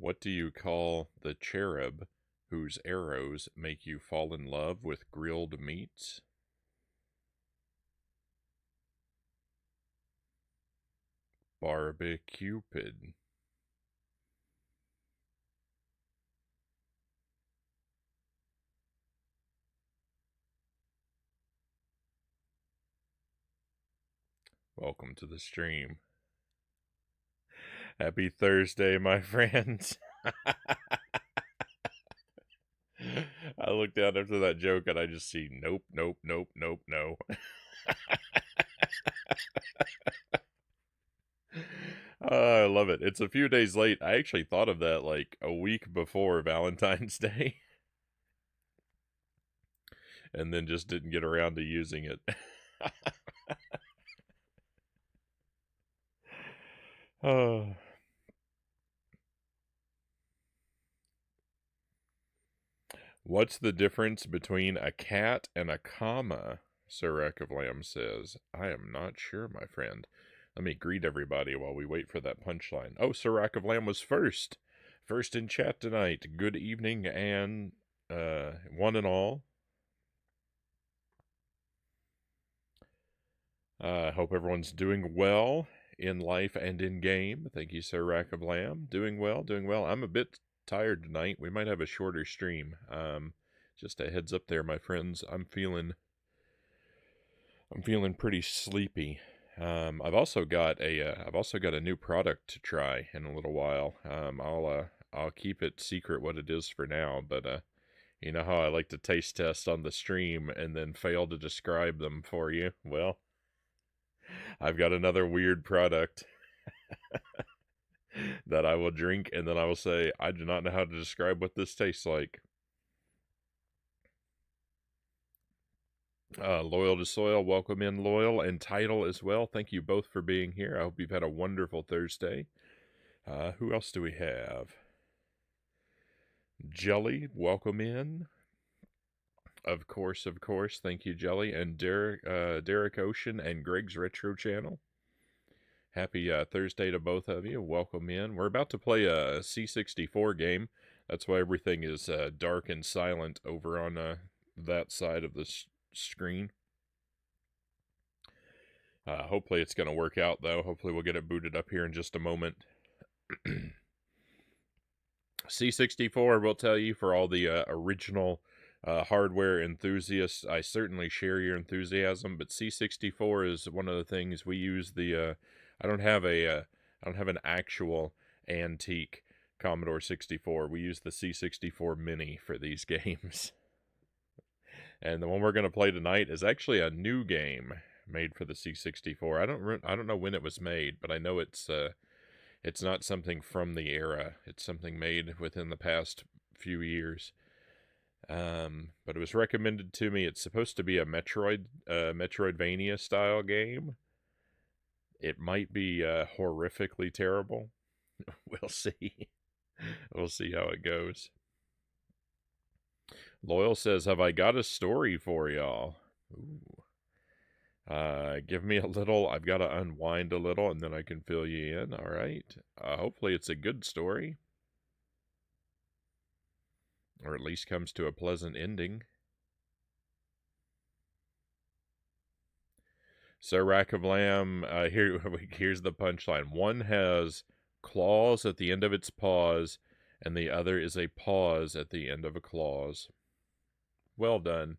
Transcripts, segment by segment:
What do you call the cherub whose arrows make you fall in love with grilled meats? Barbecupid. Welcome to the stream. Happy Thursday, my friends. I look down after that joke and I just see nope, nope, nope, nope, no. I love it. It's a few days late. I actually thought of that like a week before Valentine's Day and then just didn't get around to using it. Oh. What's the difference between a cat and a comma? Sirach of Lamb says. I am not sure, my friend. Let me greet everybody while we wait for that punchline. Oh, Sirach of Lamb was first. First in chat tonight. Good evening and one and all. I hope everyone's doing well in life and in game. Thank you, Sirach of Lamb. Doing well, doing well. I'm a bit tired tonight. We might have a shorter stream. Just a heads up there, my friends. I'm feeling pretty sleepy. I've also got a new product to try in a little while. I'll keep it secret what it is for now, but you know how I like to taste test on the stream and then fail to describe them for you. Well, I've got another weird product that I will drink and then I will say I do not know how to describe what this tastes like. Loyal to Soil, welcome in Loyal, and Title as well. Thank you both for being here. I hope you've had a wonderful Thursday. Who else do we have? Jelly, welcome in. Of course. Thank you, Jelly. And Derek Ocean and Greg's Retro Channel. Happy Thursday to both of you. Welcome in. We're about to play a C64 game. That's why everything is dark and silent over on that side of the screen. Hopefully it's going to work out, though. Hopefully we'll get it booted up here in just a moment. C64 will tell you, for all the original hardware enthusiasts, I certainly share your enthusiasm, but C64 is one of the things we use. I don't have an actual antique Commodore 64. We use the C64 Mini for these games. And the one we're going to play tonight is actually a new game made for the C64. I don't know when it was made, but I know it's not something from the era. It's something made within the past few years. But it was recommended to me. It's supposed to be a Metroidvania style game. It might be horrifically terrible. We'll see. We'll see how it goes. Loyal says, have I got a story for y'all? Ooh. Give me a little. I've got to unwind a little, and then I can fill you in. All right. Hopefully it's a good story. Or at least comes to a pleasant ending. So, Rack of Lamb, here's the punchline. One has claws at the end of its paws, and the other is a pause at the end of a clause. Well done.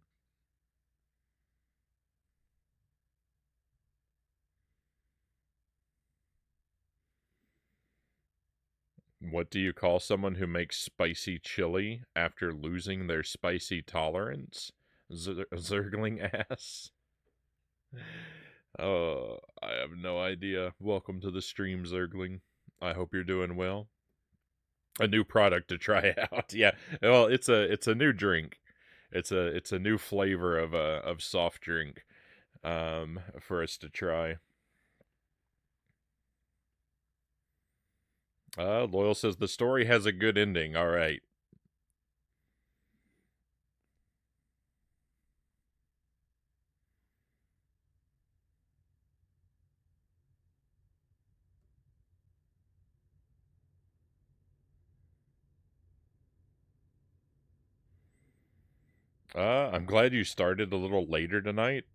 What do you call someone who makes spicy chili after losing their spicy tolerance? Zergling ass? Oh, I have no idea. Welcome to the stream, Zergling. I hope you're doing well. A new product to try out. Yeah, well, it's a new drink. It's a new flavor of soft drink for us to try. Loyal says the story has a good ending. All right. I'm glad you started a little later tonight.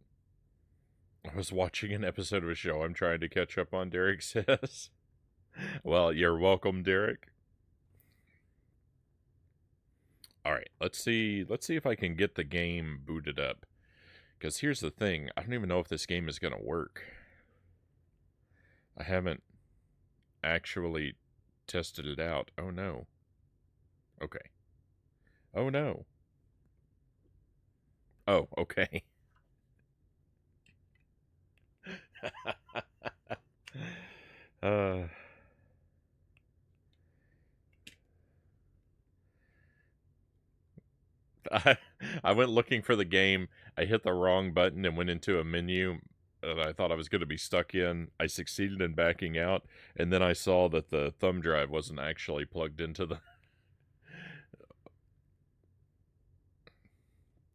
I was watching an episode of a show I'm trying to catch up on, Derek says. Well, you're welcome, Derek. Alright, let's see if I can get the game booted up. Because here's the thing, I don't even know if this game is going to work. I haven't actually tested it out. Oh no. Okay. Oh no. Oh, okay. uh... I went looking for the game. I hit the wrong button and went into a menu that I thought I was going to be stuck in. I succeeded in backing out, and then I saw that the thumb drive wasn't actually plugged into the...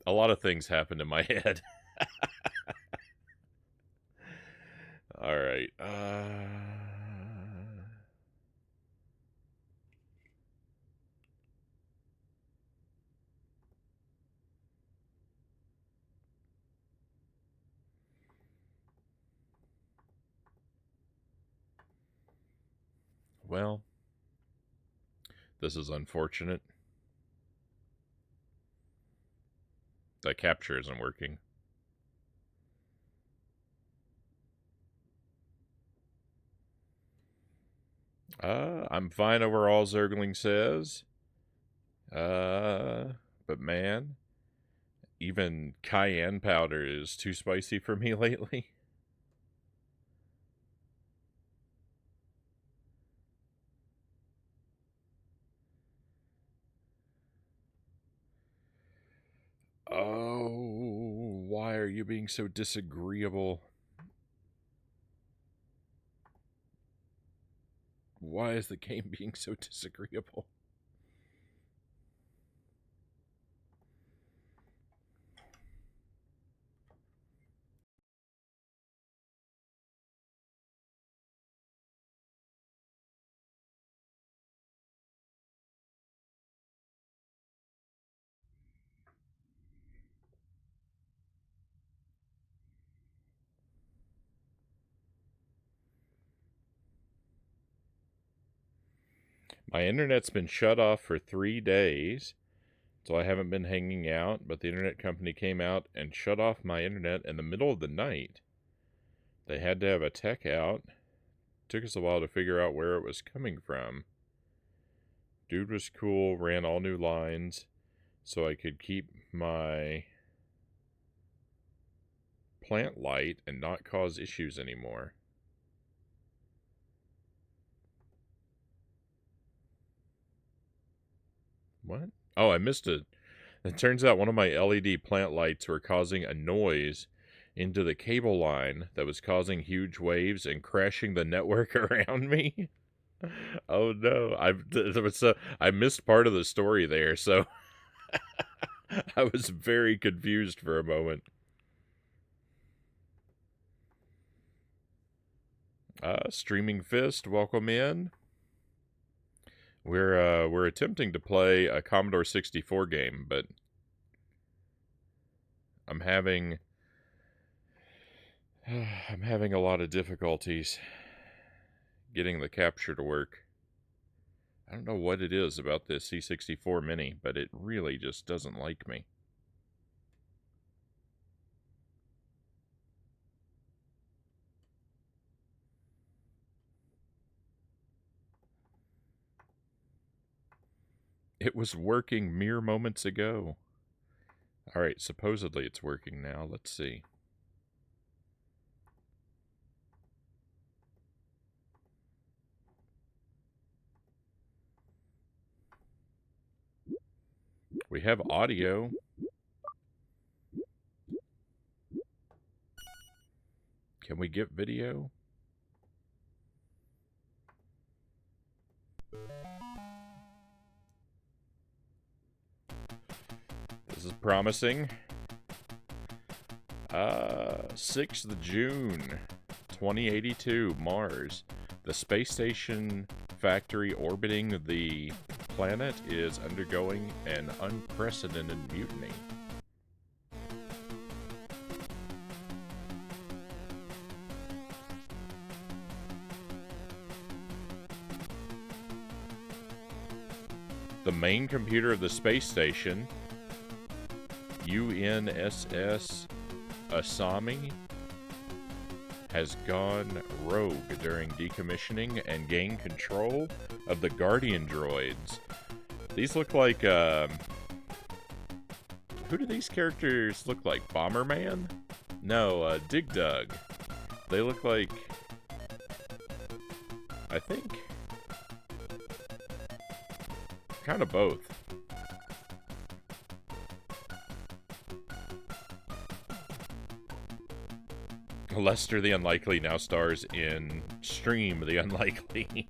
A lot of things happened in my head. Alright. Well, this is unfortunate. The capture isn't working. I'm fine overall, Zergling says. But man, even cayenne powder is too spicy for me lately. Oh, why are you being so disagreeable? Why is the game being so disagreeable? My internet's been shut off for 3 days, so I haven't been hanging out, but the internet company came out and shut off my internet in the middle of the night. They had to have a tech out. Took us a while to figure out where it was coming from. Dude was cool, ran all new lines, so I could keep my plant light and not cause issues anymore. What? Oh, I missed it. It turns out one of my LED plant lights were causing a noise into the cable line that was causing huge waves and crashing the network around me. Oh no, I missed part of the story there, so I was very confused for a moment. Streaming Fist, welcome in. We're attempting to play a Commodore 64 game, but I'm having a lot of difficulties getting the capture to work. I don't know what it is about this C64 Mini, but it really just doesn't like me. It was working mere moments ago. Alright, supposedly it's working now. Let's see. We have audio. Can we get video? This is promising. 6th June, 2082, Mars. The space station factory orbiting the planet is undergoing an unprecedented mutiny. The main computer of the space station, UNSS Asami, has gone rogue during decommissioning and gained control of the Guardian droids. These look like, who do these characters look like? Bomberman? No, Dig Dug. They look like, I think, kind of both. Lester the Unlikely now stars in Stream the Unlikely.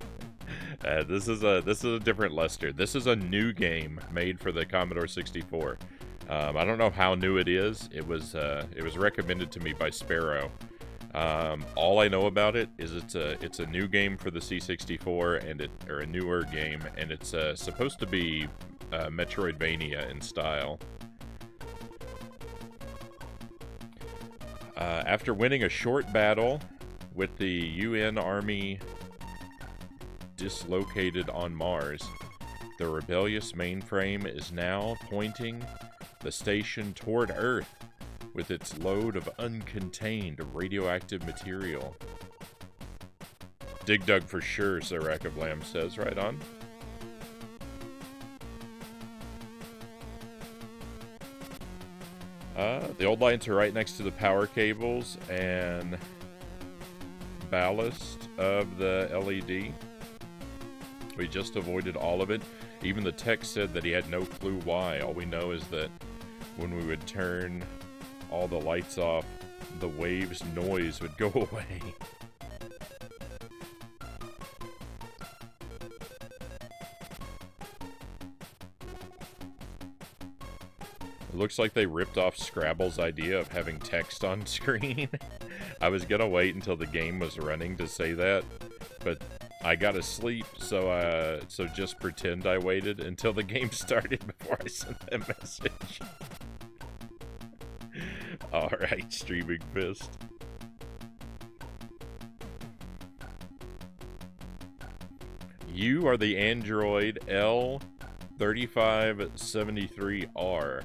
This is a different Lester. This is a new game made for the Commodore 64. I don't know how new it is. It was recommended to me by Sparrow. All I know about it is it's a new game for the C64 or a newer game, and it's supposed to be Metroidvania in style. After winning a short battle with the UN army dislocated on Mars, the rebellious mainframe is now pointing the station toward Earth with its load of uncontained radioactive material. Dig Dug for sure, Sir Rack of Lamb says. Right on. The old lights are right next to the power cables and ballast of the LED. We just avoided all of it. Even the tech said that he had no clue why. All we know is that when we would turn all the lights off, the wave's noise would go away. It looks like they ripped off Scrabble's idea of having text on screen. I was gonna wait until the game was running to say that, but I got asleep, so just pretend I waited until the game started before I sent that message. Alright, Streaming Fist. You are the Android L3573R,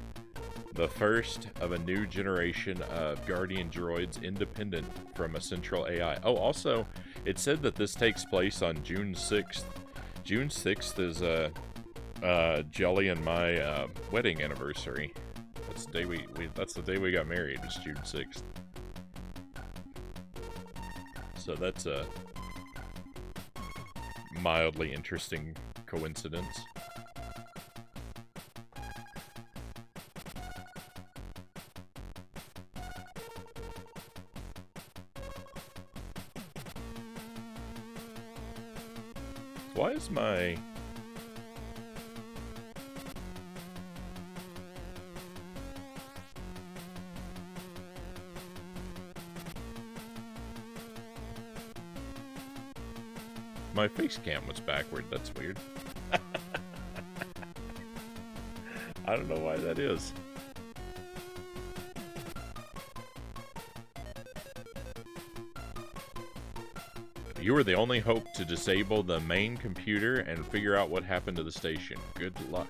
the first of a new generation of Guardian droids independent from a central AI. Oh, also, it said that this takes place on June 6th. June 6th is Jelly and my wedding anniversary. That's the day that's the day we got married. It's June 6th. So that's a mildly interesting coincidence. Why is my... My face cam was backward. That's weird. I don't know why that is. You are the only hope to disable the main computer and figure out what happened to the station. Good luck.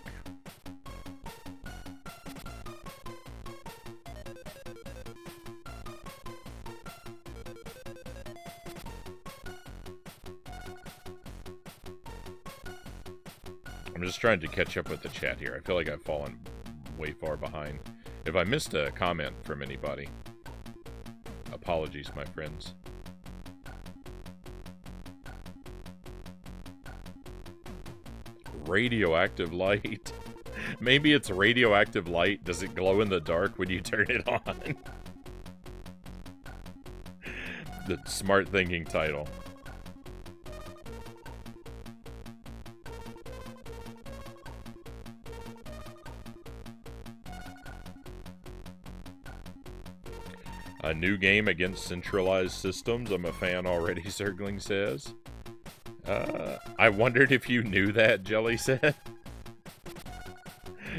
I'm just trying to catch up with the chat here. I feel like I've fallen way far behind. If I missed a comment from anybody, apologies, my friends. Radioactive light. Maybe it's radioactive light. Does it glow in the dark when you turn it on? The smart thinking title. A new game against centralized systems. I'm a fan already, Zergling says. I wondered if you knew that, Jelly said.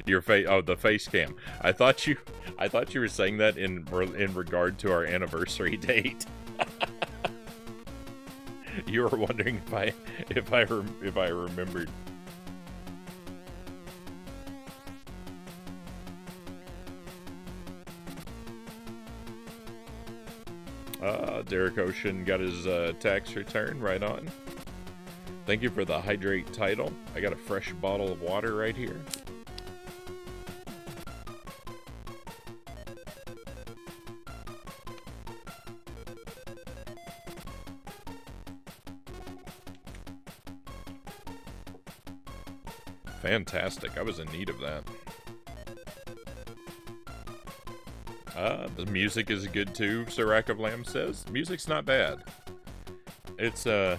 Your face, oh, the face cam. I thought you were saying that in regard to our anniversary date. You were wondering if I remembered. Derek Ocean got his tax return right on. Thank you for the hydrate title. I got a fresh bottle of water right here. Fantastic. I was in need of that. The music is good too, Sirac of Lamb says. Music's not bad. It's, it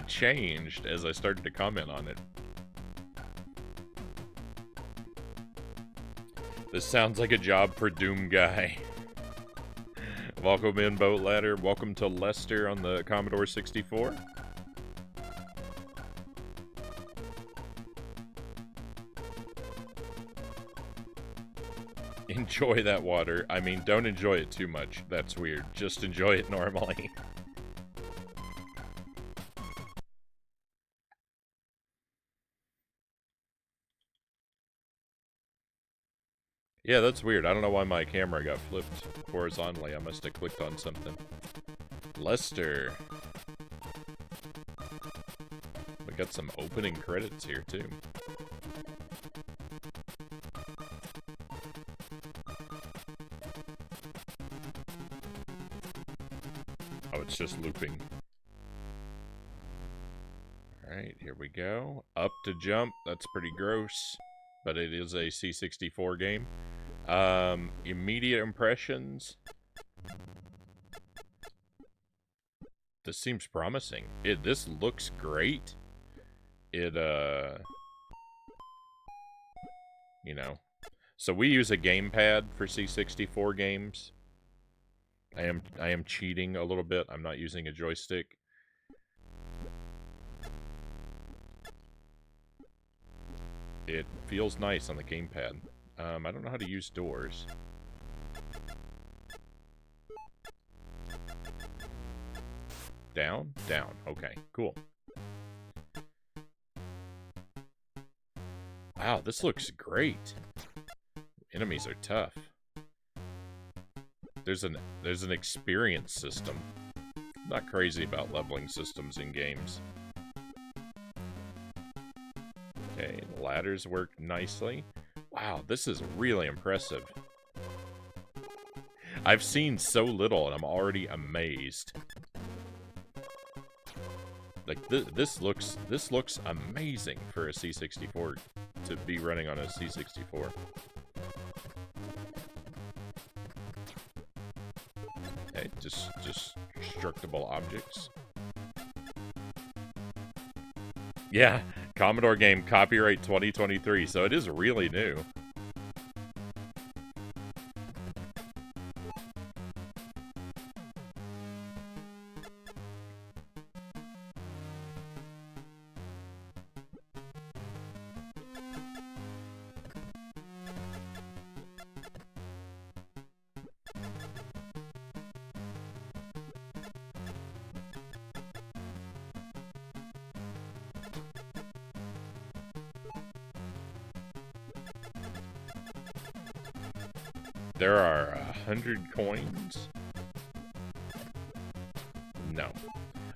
changed as I started to comment on it. This sounds like a job for Doom Guy. Welcome in, Boat Ladder. Welcome to Lester on the Commodore 64. Enjoy that water. I mean, don't enjoy it too much. That's weird. Just enjoy it normally. Yeah, that's weird. I don't know why my camera got flipped horizontally. I must have clicked on something. Lester. We got some opening credits here, too. Oh, it's just looping. Alright, here we go. Up to jump. That's pretty gross. But it is a C64 game. Immediate impressions. This seems promising. This looks great. You know. So we use a gamepad for C64 games. I am cheating a little bit. I'm not using a joystick. It feels nice on the gamepad. I don't know how to use doors. Down? Down. Okay, cool. Wow, this looks great. Enemies are tough. There's an experience system. I'm not crazy about leveling systems in games. Okay, the ladders work nicely. Wow, this is really impressive. I've seen so little and I'm already amazed. Like this looks amazing for a C64 to be running on a C64. Okay, just destructible objects. Yeah, Commodore game, copyright 2023, so it is really new. There are 100 coins? No.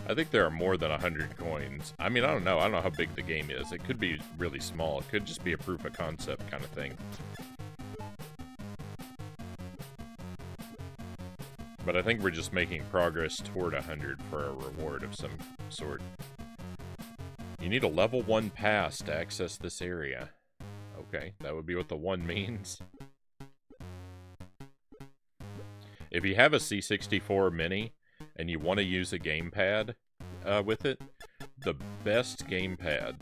I think there are more than 100 coins. I mean, I don't know. I don't know how big the game is. It could be really small. It could just be a proof of concept kind of thing. But I think we're just making progress toward 100 for a reward of some sort. You need a level 1 pass to access this area. Okay, that would be what the 1 means. If you have a C64 Mini and you want to use a gamepad with it, the best gamepad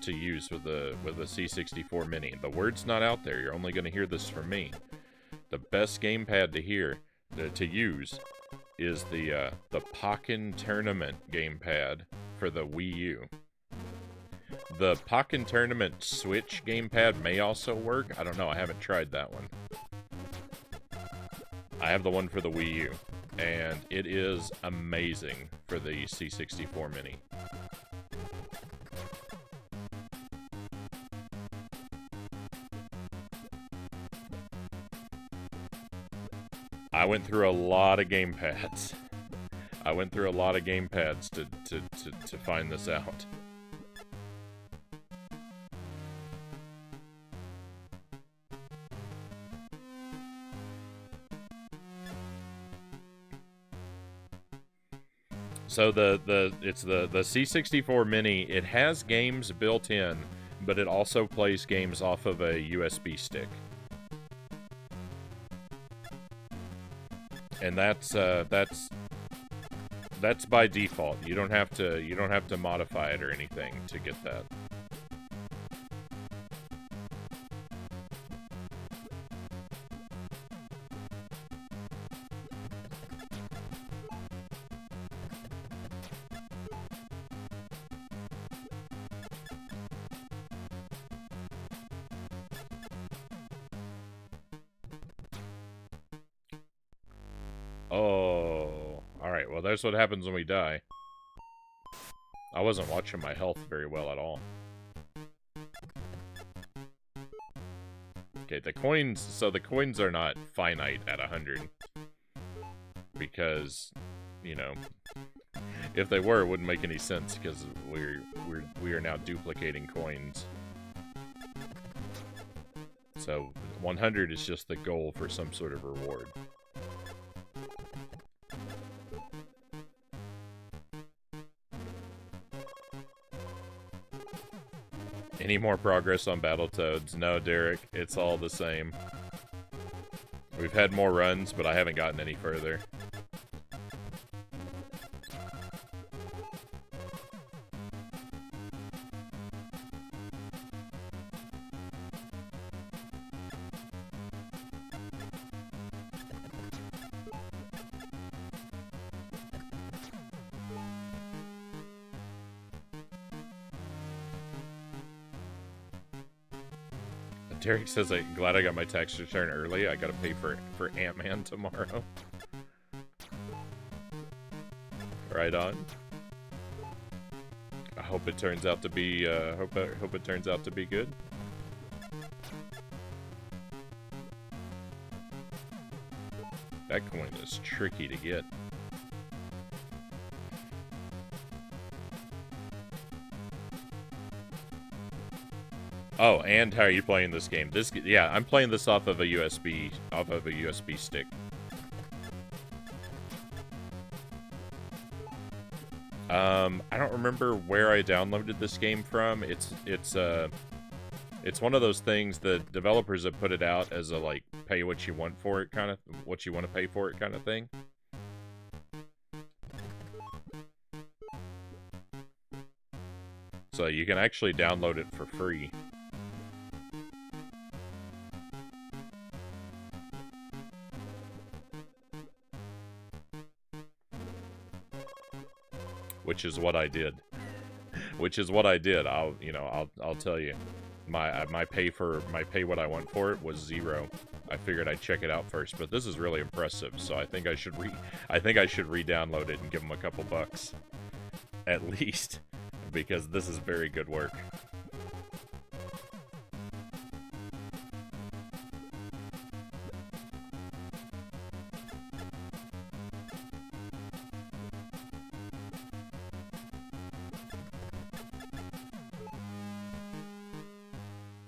to use with a C64 Mini. The word's not out there. You're only going to hear this from me. The best gamepad to use is the Pokken Tournament gamepad for the Wii U. The Pokken Tournament Switch gamepad may also work. I don't know. I haven't tried that one. I have the one for the Wii U, and it is amazing for the C64 Mini. I went through a lot of gamepads. I went through a lot of gamepads to find this out. So it's the C64 Mini. It has games built in, but it also plays games off of a USB stick. And that's by default. You don't have to modify it or anything to get that. Oh, alright, well that's what happens when we die. I wasn't watching my health very well at all. Okay, the coins, so the coins are not finite at 100. Because, you know, if they were, it wouldn't make any sense, because we are now duplicating coins. So, 100 is just the goal for some sort of reward. Any more progress on Battletoads? No, Derek, it's all the same. We've had more runs, but I haven't gotten any further. Derek says, I'm glad I got my tax return early. I gotta pay for Ant-Man tomorrow. Right on. I hope it turns out to be, hope it turns out to be good. That coin is tricky to get. Oh, and how are you playing this game? Yeah, I'm playing this off of a USB stick. I don't remember where I downloaded this game from. It's one of those things that developers have put it out as a like pay what you want for it kind of what you want to pay for it kind of thing. So you can actually download it for free. Which is what I did. I'll tell you. My pay what I want for it was 0. I figured I'd check it out first, but this is really impressive, so I think I should re-download it and give them a couple bucks. At least. Because this is very good work.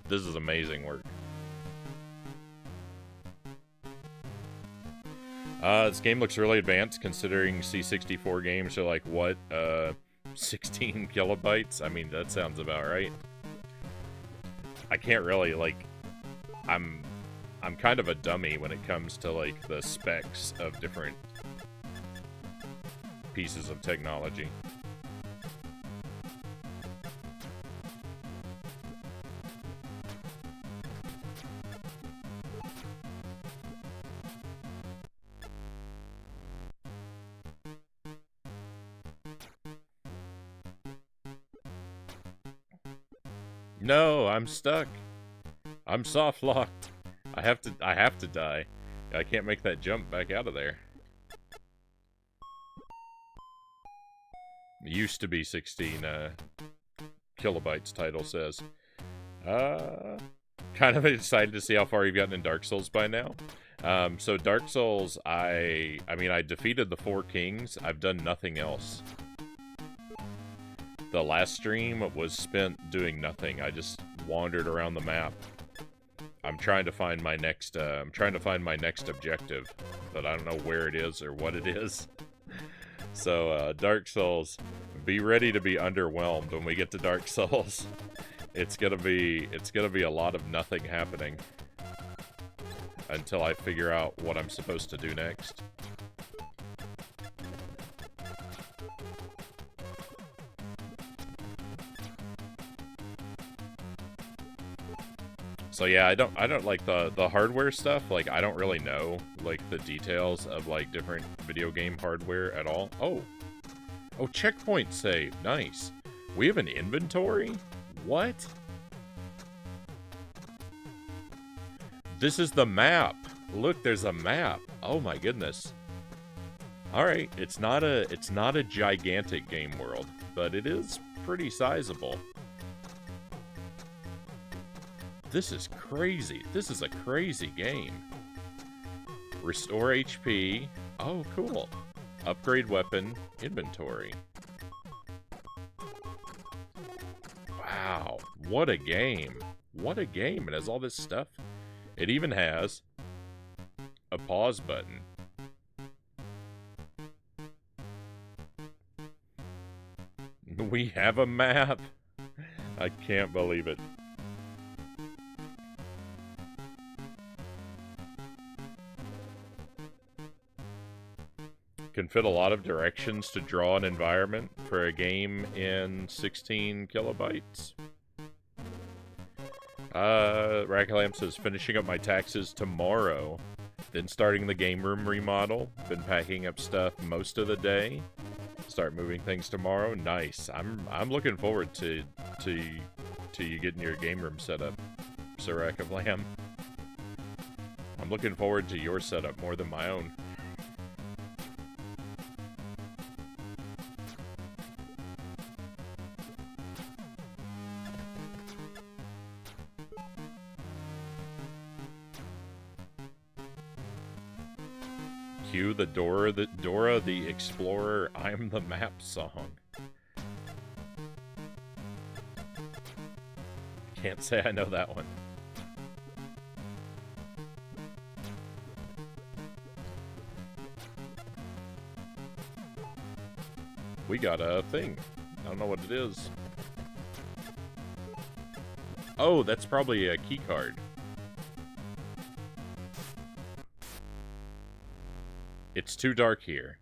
This is amazing work. This game looks really advanced considering C64 games are like, what, 16 kilobytes? I mean, that sounds about right. I can't really, like, I'm kind of a dummy when it comes to, like, the specs of different pieces of technology. No, I'm stuck. I'm soft locked. I have to die. I can't make that jump back out of there. It used to be 16 kilobytes, title says. kind of excited to see how far you've gotten in Dark Souls by now. So Dark Souls, I mean, I defeated the 4 kings. I've done nothing else. The last stream was spent doing nothing. I just wandered around the map. I'm trying to find my next, objective, but I don't know where it is or what it is. So, Dark Souls, be ready to be underwhelmed when we get to Dark Souls. It's gonna be a lot of nothing happening until I figure out what I'm supposed to do next. So yeah, I don't like the hardware stuff. Like, I don't really know like the details of like different video game hardware at all. Oh, checkpoint save, nice. We have an inventory? What? This is the map. Look, there's a map. Oh my goodness. All right, it's not a gigantic game world, but it is pretty sizable. This is crazy. This is a crazy game. Restore HP. Oh, cool. Upgrade weapon. Inventory. Wow. What a game. What a game. It has all this stuff. It even has a pause button. We have a map. I can't believe it. Can fit a lot of directions to draw an environment for a game in 16 kilobytes. Racklamp says, finishing up my taxes tomorrow, then starting the game room remodel. Been packing up stuff most of the day. Start moving things tomorrow. Nice. I'm looking forward to you getting your game room set up, Sir Rack of Lamb. I'm looking forward to your setup more than my own. Cue the Dora the Explorer, I'm the Map song. Can't say I know that one. We got a thing. I don't know what it is. Oh, that's probably a key card. It's too dark here.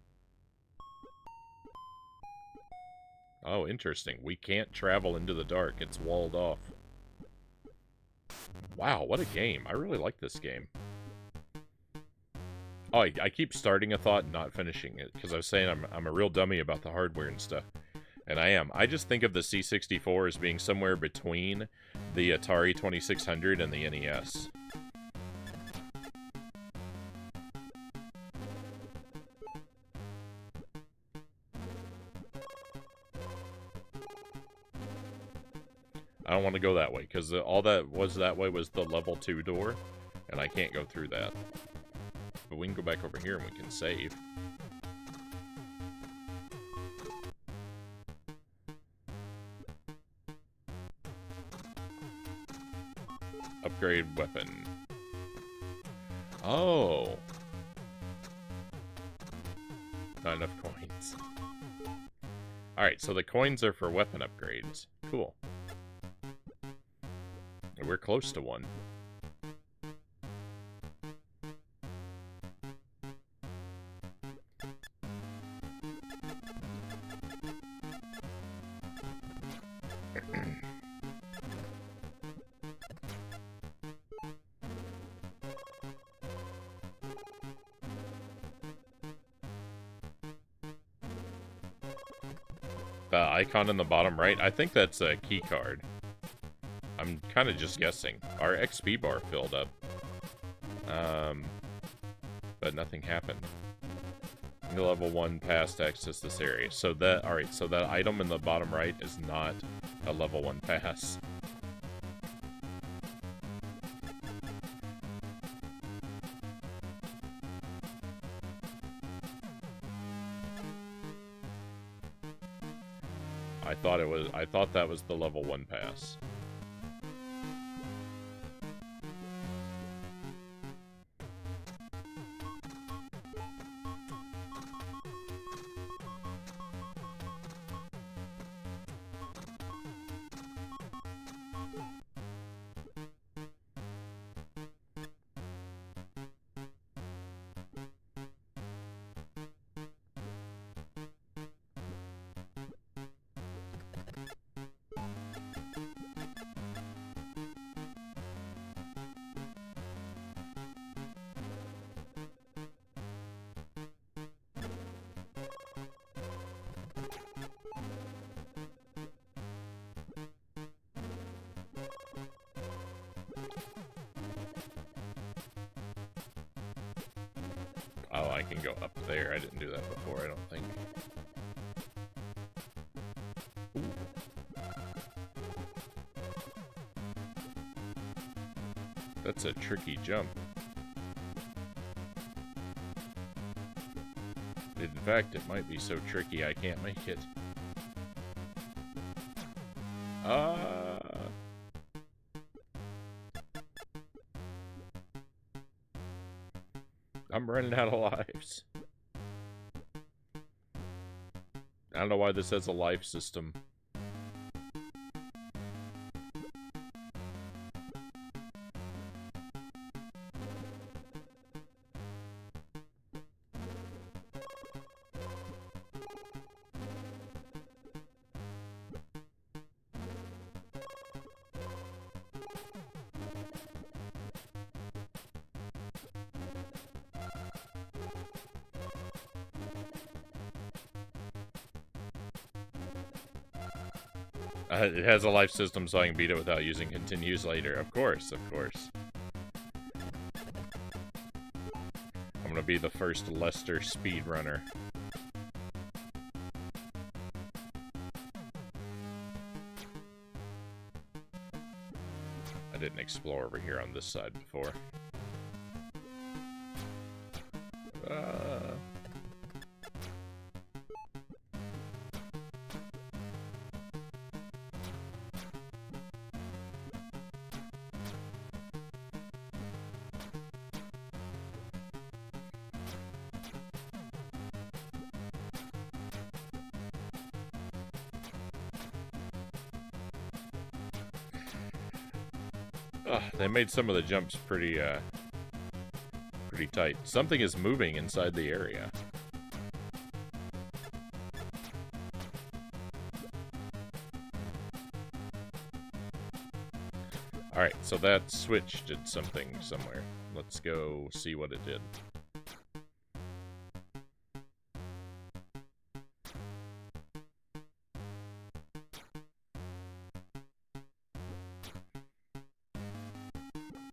Oh, interesting. We can't travel into the dark. It's walled off. Wow, what a game. I really like this game. Oh, I keep starting a thought and not finishing it, because I was saying I'm a real dummy about the hardware and stuff. And I am. I just think of the C64 as being somewhere between the Atari 2600 and the NES. I don't want to go that way, because all that was that way was the level 2 door, and I can't go through that. But we can go back over here and we can save. Upgrade weapon. Oh! Not enough coins. Alright, so the coins are for weapon upgrades. Cool. We're close to one. The icon in the bottom right, I think that's a key card. I'm kind of just guessing. Our XP bar filled up. But nothing happened. The level 1 pass to access this area. So that, alright, so that item in the bottom right is not a level 1 pass. I thought that was the level 1 pass. Oh, I can go up there. I didn't do that before, I don't think. Ooh. That's a tricky jump. In fact, it might be so tricky I can't make it. I'm running out of lives. I don't know why this has a life system. It has a life system so I can beat it without using continues later. Of course, of course. I'm gonna be the first Lester speedrunner. I didn't explore over here on this side before. They made some of the jumps pretty tight. Something is moving inside the area. Alright, so that switch did something somewhere. Let's go see what it did.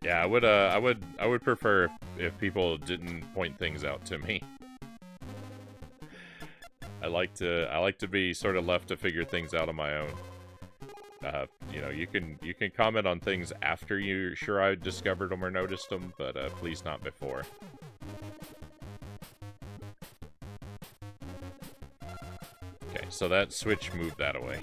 Yeah, I would prefer if people didn't point things out to me. I like to be sort of left to figure things out on my own. You know, you can comment on things after you're sure I discovered them or noticed them, but please not before. Okay, so that switch moved that away.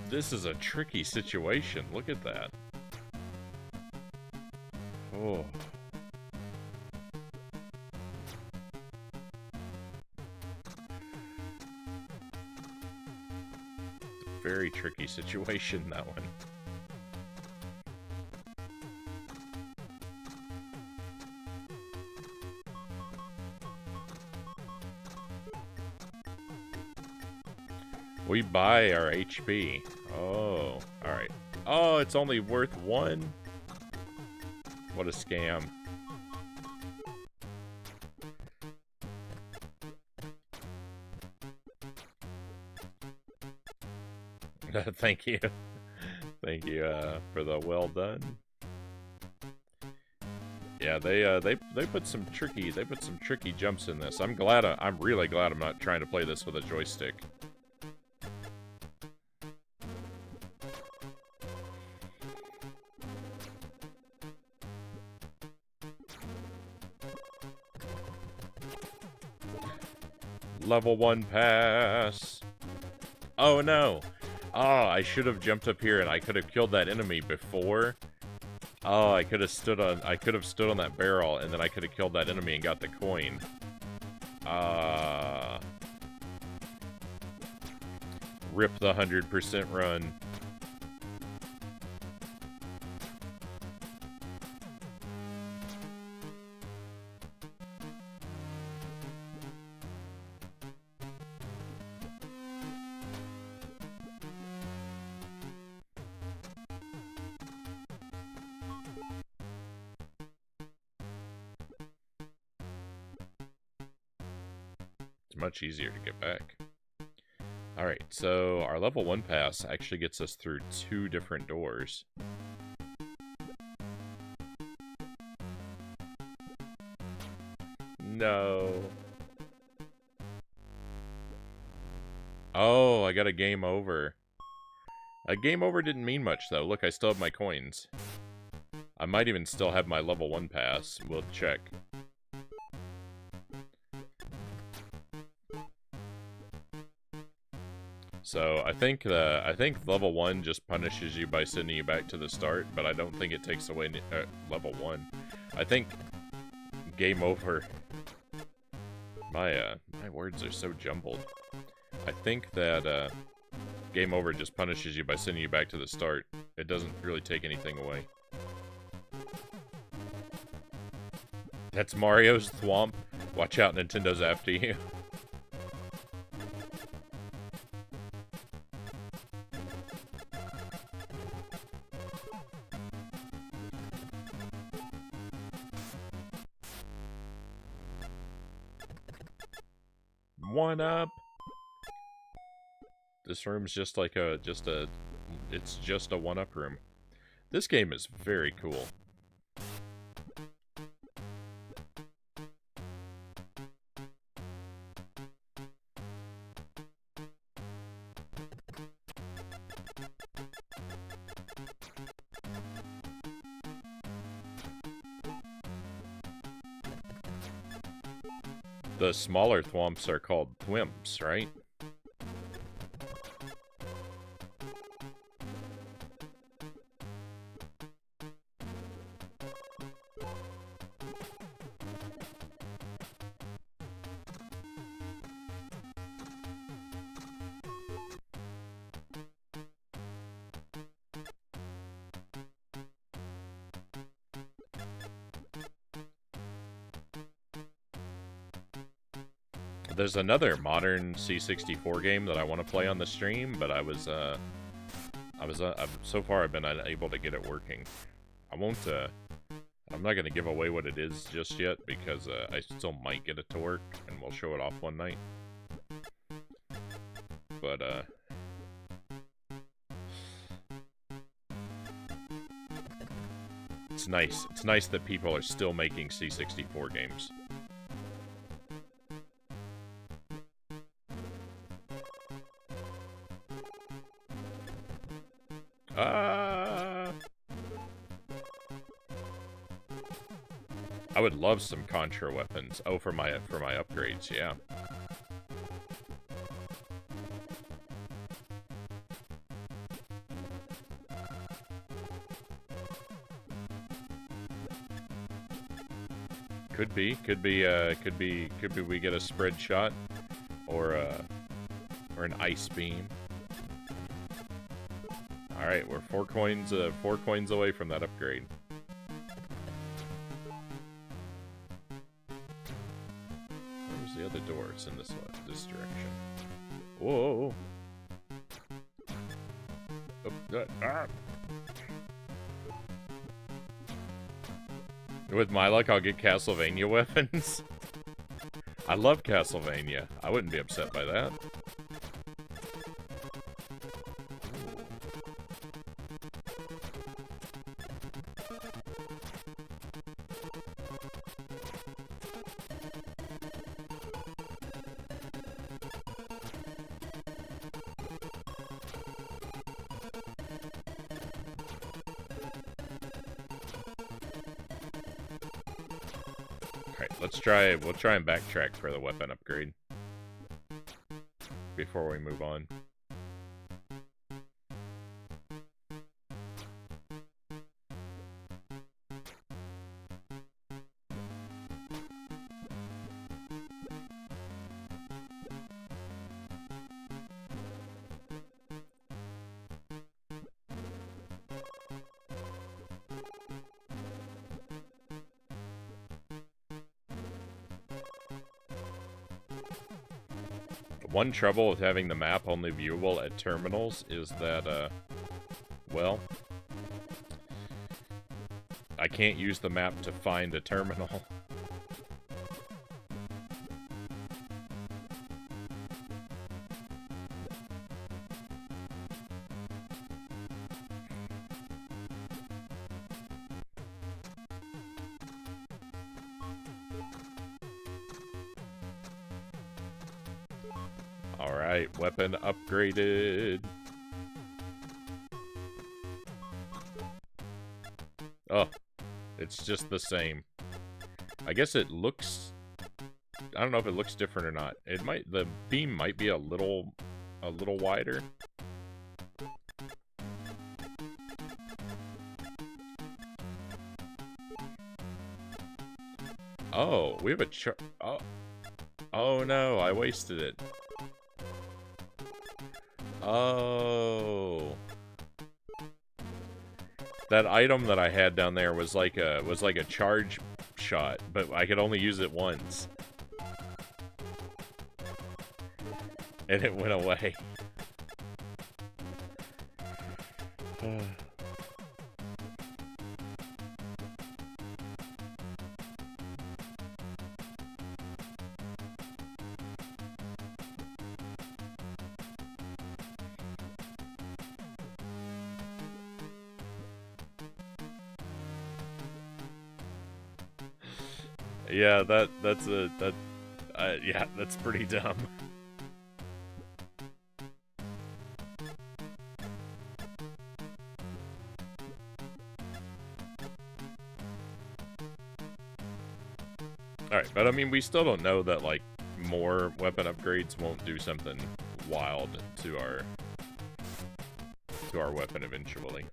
This is a tricky situation. Look at that. Oh. Very tricky situation, that one. We buy our HP. Oh, alright. Oh, it's only worth 1? What a scam. Thank you. Thank you for the well done. Yeah, they put some tricky jumps in this. I'm really glad I'm not trying to play this with a joystick. Level 1 pass. Oh no. Oh, I should have jumped up here and I could have killed that enemy before. Oh, I could have stood on that barrel and then I could have killed that enemy and got the coin. Rip the 100% run. Much easier to get back. Alright, so our level 1 pass actually gets us through 2 different doors. No. Oh, I got a game over. A game over didn't mean much, though. Look, I still have my coins. I might even still have my level 1 pass. We'll check. So I think level 1 just punishes you by sending you back to the start, but I don't think it takes away level 1. I think game over. My words are so jumbled. I think that game over just punishes you by sending you back to the start. It doesn't really take anything away. That's Mario's Thwomp. Watch out, Nintendo's after you. One up. This room's just like it's just a one-up room. This game is very cool. The smaller thwomps are called thwimps, right? There's another modern C64 game that I want to play on the stream, but so far I've been unable to get it working. I'm not going to give away what it is just yet because I still might get it to work and we'll show it off one night. But it's nice. It's nice that people are still making C64 games. I would love some Contra weapons. Oh, for my upgrades, yeah. Could be we get a spread shot or an ice beam. All right, we're 4 coins away from that upgrade. Where's the other door? It's in this direction. Whoa! Oh, good. Ah. With my luck, I'll get Castlevania weapons. I love Castlevania. I wouldn't be upset by that. Alright, we'll try and backtrack for the weapon upgrade before we move on. One trouble with having the map only viewable at terminals is that, well, I can't use the map to find a terminal. Alright, weapon upgraded. Oh, it's just the same. I guess it looks... I don't know if it looks different or not. It might... The beam might be a little wider. Oh, we have a oh. Oh no, I wasted it. Oh. That item that I had down there was like a charge shot, but I could only use it once. And it went away. Yeah, yeah, that's pretty dumb. Alright, but I mean, we still don't know that, like, more weapon upgrades won't do something wild to our weapon eventually.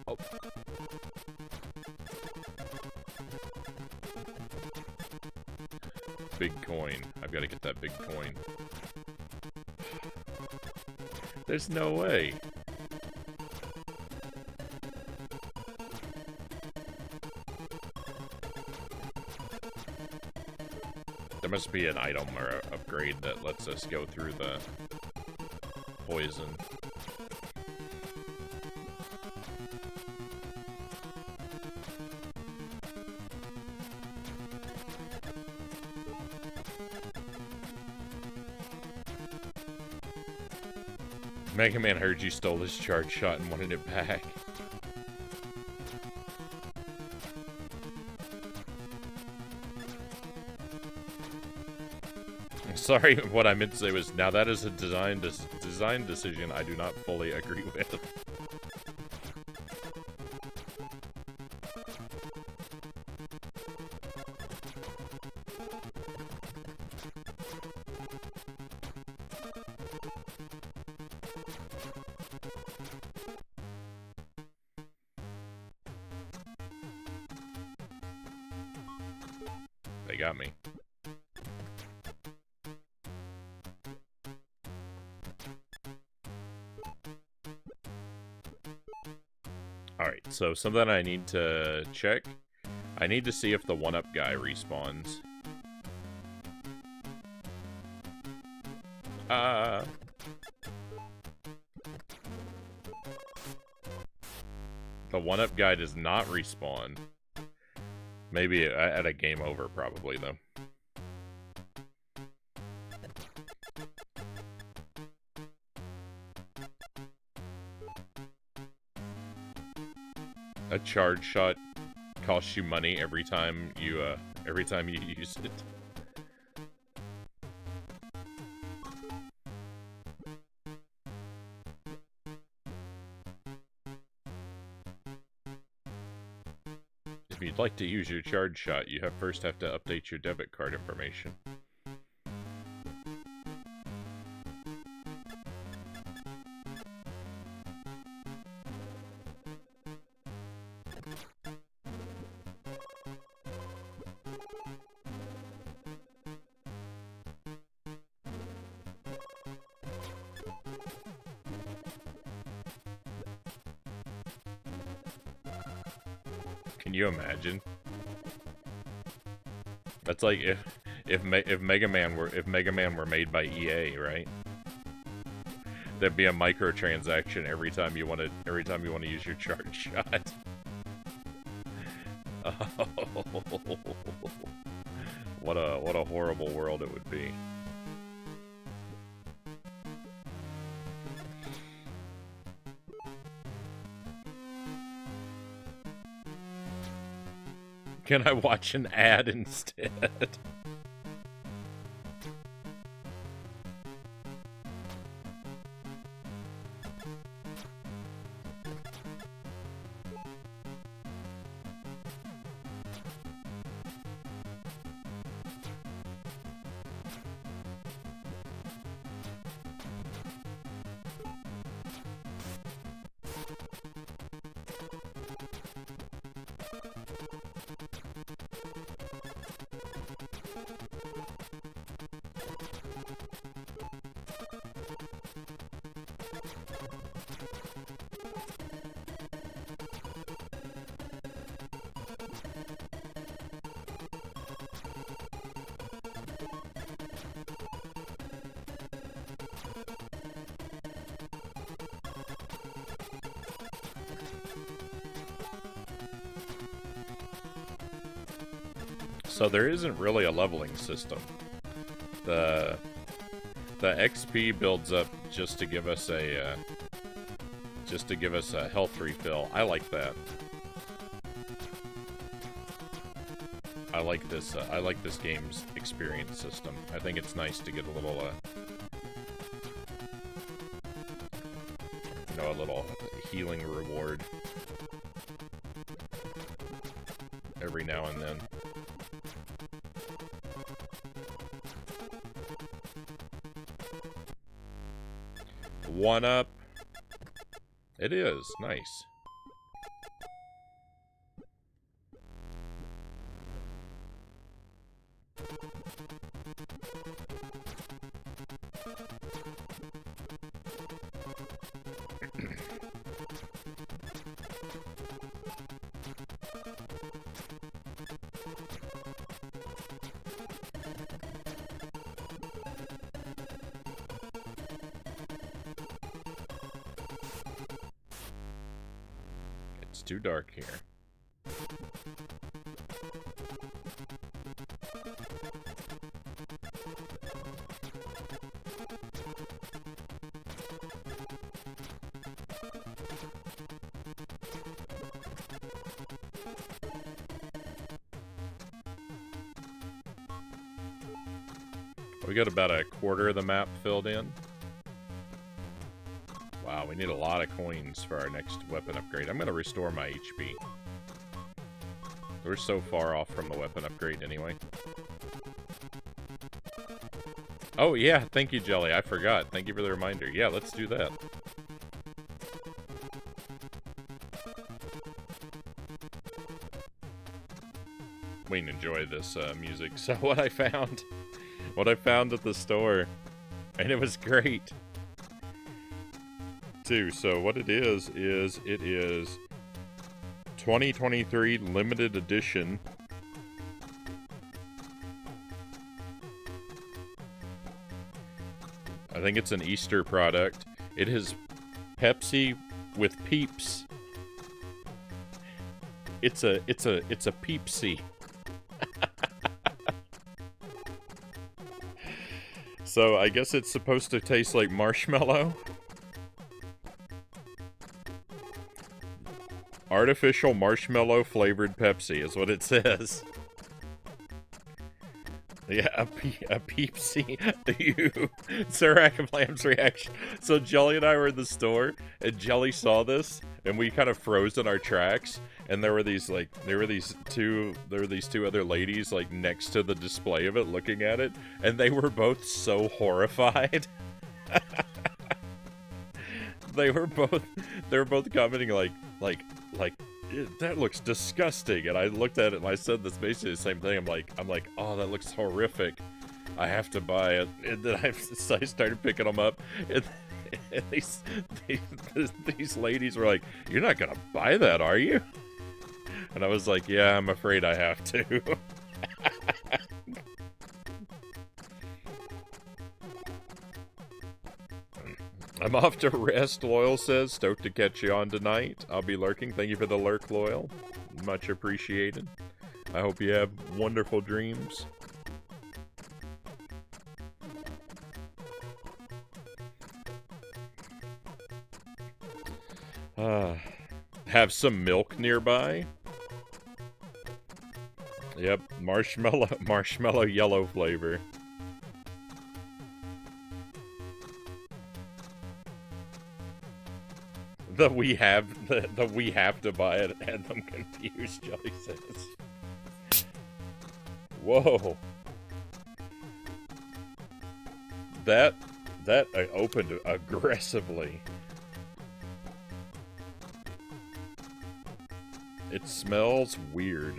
Oh. Big coin. I've got to get that big coin. There's no way. There must be an item or an upgrade that lets us go through the poison. Mega Man heard you stole his charge shot and wanted it back. Sorry, what I meant to say was, now that is a design decision I do not fully agree with. They got me. Alright, so something I need to check. I need to see if the 1-up guy respawns. The 1-up guy does not respawn. Maybe at a game over, probably, though. A charge shot costs you money every time you use it. If you'd like to use your charge shot, you first have to update your debit card information. Can you imagine? That's like if Mega Man were made by EA, right? There'd be a microtransaction every time you want to use your charge shot. Oh, what a horrible world it would be. Can I watch an ad instead? So there isn't really a leveling system. The XP builds up just to give us a health refill. I like that. I like this game's experience system. I think it's nice to get a little a little healing reward every now and then. One up. It is. Nice. It's too dark here. We got about a quarter of the map filled in. Wow, we need a lot of coins for our next weapon upgrade. I'm going to restore my HP. We're so far off from the weapon upgrade anyway. Oh yeah, thank you, Jelly. I forgot. Thank you for the reminder. Yeah, let's do that. We can enjoy this music. So what I found at the store, and it was great too. So what it is it is 2023 limited edition I think it's an Easter product. It is Pepsi with Peeps. It's a Peepsy. So I guess it's supposed to taste like marshmallow. Artificial marshmallow flavored Pepsi is what it says. Yeah, a Peepsy. Sir Lamb's reaction. So Jelly and I were in the store, and Jelly saw this, and we kind of froze in our tracks. And there were these two other ladies like next to the display of it, looking at it, and they were both so horrified. they were both commenting like that looks disgusting, and I looked at it and I said this basically the same thing. I'm like, oh, that looks horrific. I have to buy it. And then I started picking them up, and these ladies were like, "You're not gonna buy that, are you?" And I was like, "Yeah, I'm afraid I have to." I'm off to rest, Loyal says. Stoked to catch you on tonight. I'll be lurking. Thank you for the lurk, Loyal. Much appreciated. I hope you have wonderful dreams. Have some milk nearby? Yep, marshmallow yellow flavor. The we have to buy it and I'm confused, Jelly says. Whoa. That I opened aggressively. It smells weird.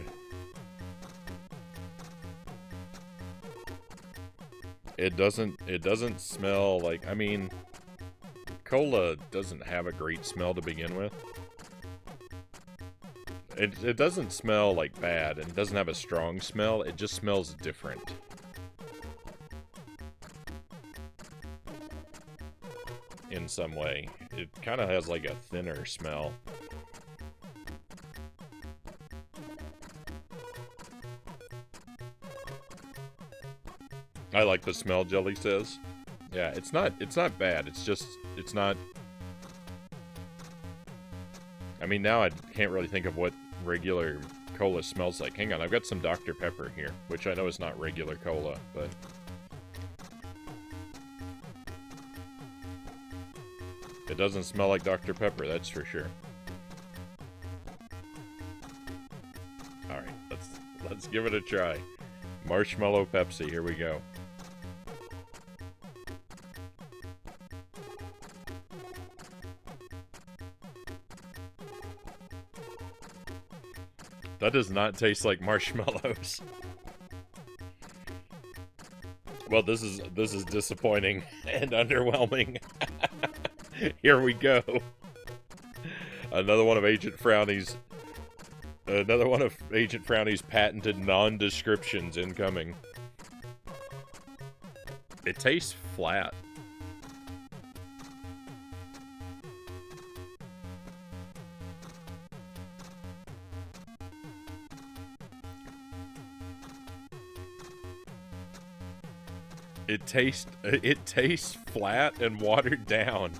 It doesn't smell like, I mean, cola doesn't have a great smell to begin with. It doesn't smell like bad, and it doesn't have a strong smell. It just smells different. In some way. It kind of has like a thinner smell. I like the smell, Jelly says. Yeah, it's not bad. It's not... I mean, now I can't really think of what regular cola smells like. Hang on, I've got some Dr. Pepper here, which I know is not regular cola, but... It doesn't smell like Dr. Pepper, that's for sure. Alright, let's give it a try. Marshmallow Pepsi, here we go. That does not taste like marshmallows. Well, this is disappointing and underwhelming. Here we go. Another one of Agent Frownie's patented non-descriptions incoming. It tastes flat. It tastes flat and watered down.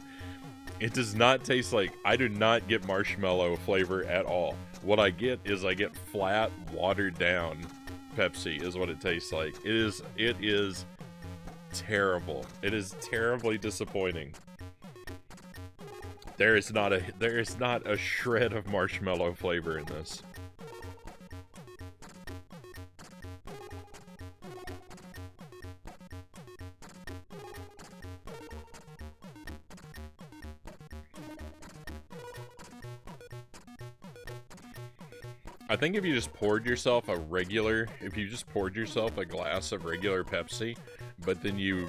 It does not taste like... I do not get marshmallow flavor at all. What I get flat, watered down Pepsi is what it tastes like. It is terrible. It is terribly disappointing. There is not a shred of marshmallow flavor in this. I think if you just poured yourself a glass of regular Pepsi, but then you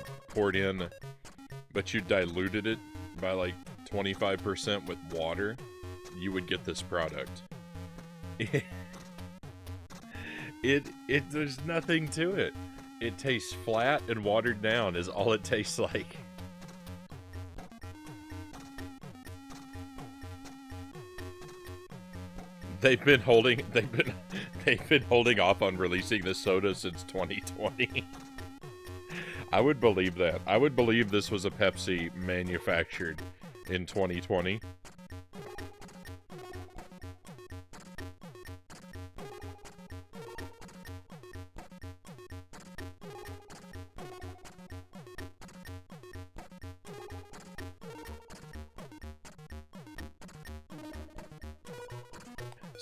diluted it by like 25% with water, you would get this product. There's nothing to it. It tastes flat and watered down is all it tastes like. They've been holding off on releasing this soda since 2020. I would believe that. I would believe this was a Pepsi manufactured in 2020.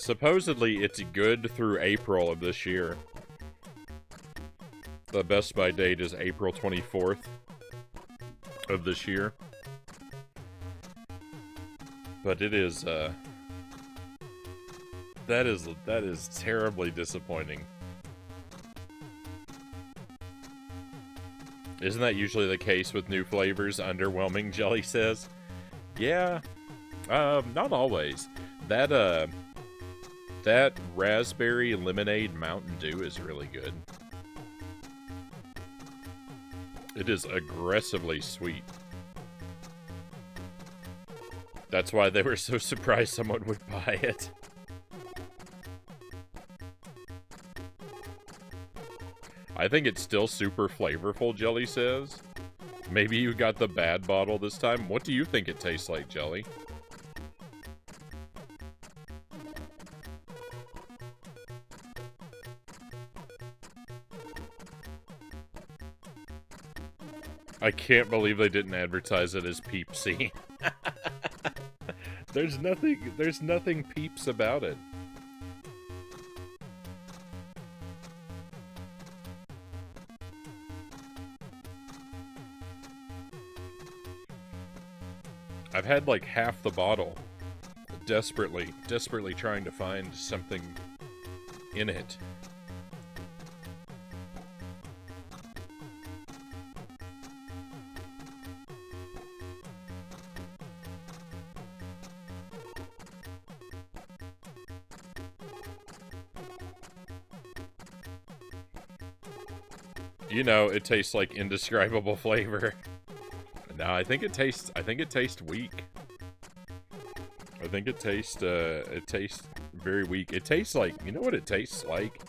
Supposedly, it's good through April of this year. The Best By date is April 24th of this year. But it is, that is terribly disappointing. Isn't that usually the case with new flavors? Underwhelming, Jelly says. Yeah, not always. That raspberry lemonade Mountain Dew is really good. It is aggressively sweet. That's why they were so surprised someone would buy it. I think it's still super flavorful, Jelly says. Maybe you got the bad bottle this time. What do you think it tastes like, Jelly? I can't believe they didn't advertise it as Peepsy. There's nothing Peeps about it. I've had like half the bottle, desperately trying to find something in it. You know, it tastes like indescribable flavor. No, I think it tastes weak. I think it tastes very weak. It tastes like, you know what it tastes like?